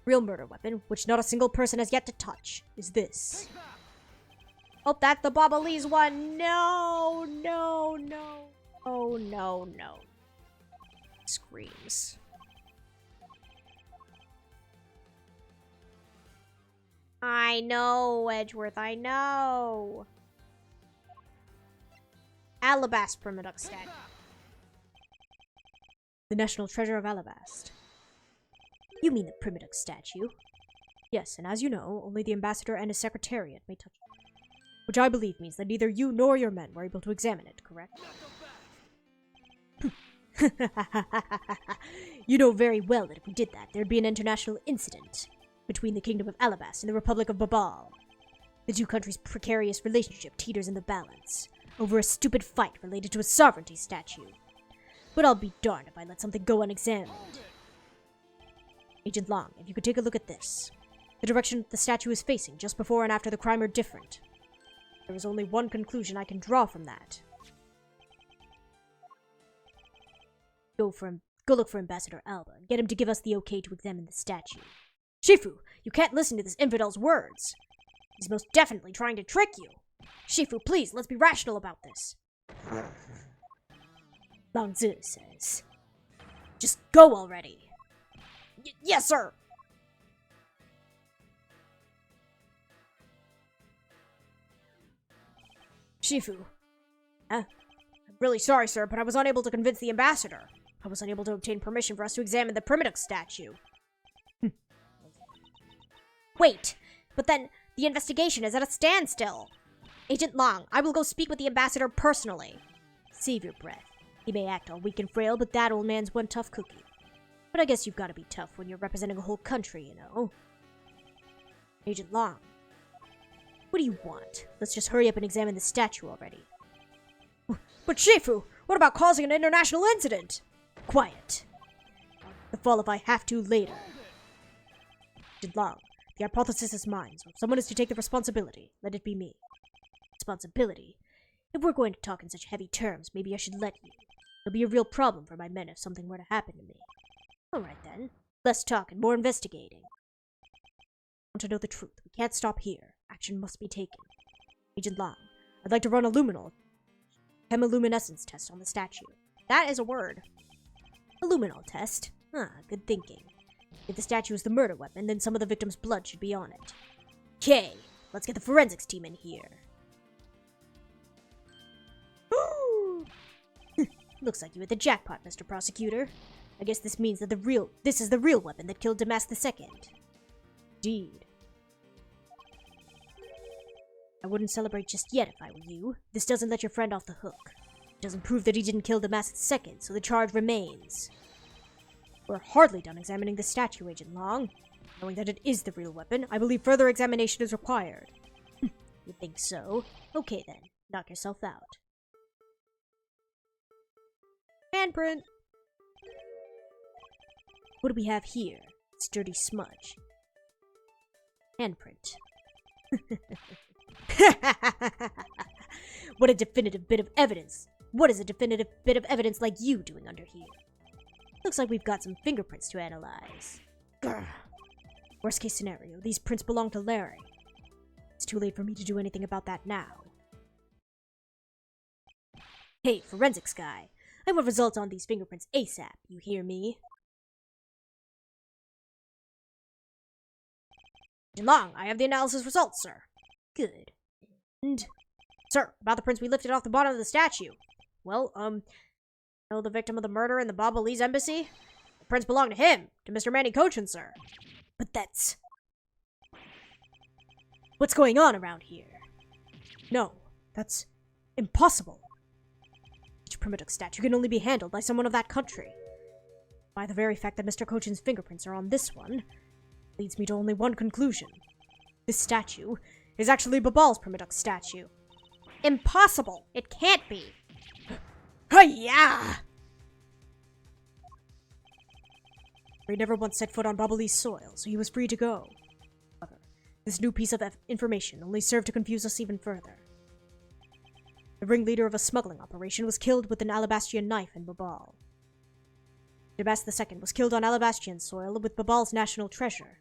Real murder weapon, which not a single person has yet to touch, is this. Oh, that's the Bobbleese one. No, no, no. Oh, no, no. Screams. I know, Edgeworth, I know. Alabast Primiduck statue. The National Treasure of Alabast. You mean the Primiduck statue? Yes, and as you know, only the ambassador and his secretariat may touch it. Which I believe means that neither you nor your men were able to examine it, correct? You know very well that if we did that, there'd be an international incident between the Kingdom of Alabast and the Republic of Babal. The two countries' precarious relationship teeters in the balance, over a stupid fight related to a sovereignty statue. But I'll be darned if I let something go unexamined. Agent Long, if you could take a look at this. The direction the statue is facing just before and after the crime are different. There is only one conclusion I can draw from that. Go look for Ambassador Alba and get him to give us the okay to examine the statue. Shifu, you can't listen to this infidel's words. He's most definitely trying to trick you. Shifu, please, let's be rational about this. Long Zi says, just go already. Yes, sir. Shifu. I'm really sorry, sir, but I was unable to convince the ambassador. I was unable to obtain permission for us to examine the Primiduck statue. Wait, but then the investigation is at a standstill. Agent Long, I will go speak with the ambassador personally. Save your breath. He may act all weak and frail, but that old man's one tough cookie. But I guess you've got to be tough when you're representing a whole country, you know. Agent Long, what do you want? Let's just hurry up and examine the statue already. But Shifu, what about causing an international incident? Quiet. The fall if I have to later. Agent Long, the hypothesis is mine, so if someone is to take the responsibility, let it be me. Responsibility? If we're going to talk in such heavy terms, maybe I should let you. It'll be a real problem for my men if something were to happen to me. Alright then. Less talk and more investigating. want to know the truth. We can't stop here. Action must be taken. Agent Long, I'd like to run a chemiluminescence test on the statue. That is a word. A luminol test? Good thinking. If the statue is the murder weapon, then some of the victim's blood should be on it. Okay, let's get the forensics team in here. Looks like you hit the jackpot, Mr. Prosecutor. I guess this means that this is the real weapon that killed Damask II. Indeed. I wouldn't celebrate just yet if I were you. This doesn't let your friend off the hook. It doesn't prove that he didn't kill Damask II, so the charge remains. We're hardly done examining the statue, Agent Long. Knowing that it is the real weapon, I believe further examination is required. You think so? Okay then, knock yourself out. Handprint. What do we have here? Sturdy smudge. Handprint. What a definitive bit of evidence! What is a definitive bit of evidence like you doing under here? Looks like we've got some fingerprints to analyze. Grr. Worst case scenario, these prints belong to Larry. It's too late for me to do anything about that now. Hey, forensics guy. I want results on these fingerprints ASAP, you hear me? Long, I have the analysis results, sir. Good. And, sir, about the prints we lifted off the bottom of the statue. Well, know the victim of the murder in the Bobalese embassy? The prints belong to him, to Mr. Manny Cochin, sir. But that's... What's going on around here? No, that's impossible. Each primitive statue can only be handled by someone of that country. By the very fact that Mr. Cochin's fingerprints are on this one, leads me to only one conclusion. This statue is actually Babal's primitive statue. Impossible! It can't be! Hi-ya! He never once set foot on Babalese soil, so he was free to go. However, this new piece of information only served to confuse us even further. The ringleader of a smuggling operation was killed with an Alabastrian knife in Babal. Damask II was killed on Alabastrian soil with Babal's national treasure.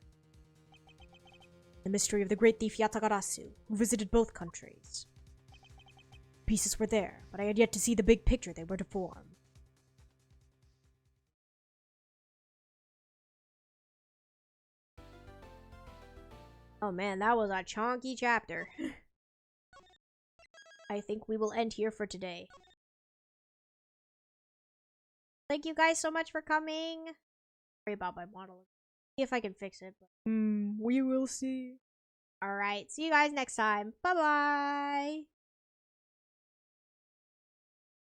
The mystery of the great thief Yatagarasu, who visited both countries. Pieces were there, but I had yet to see the big picture they were to form. Oh man, that was a chonky chapter. I think we will end here for today. Thank you guys so much for coming. Sorry about my model. See if I can fix it. We will see. Alright, see you guys next time. Bye-bye.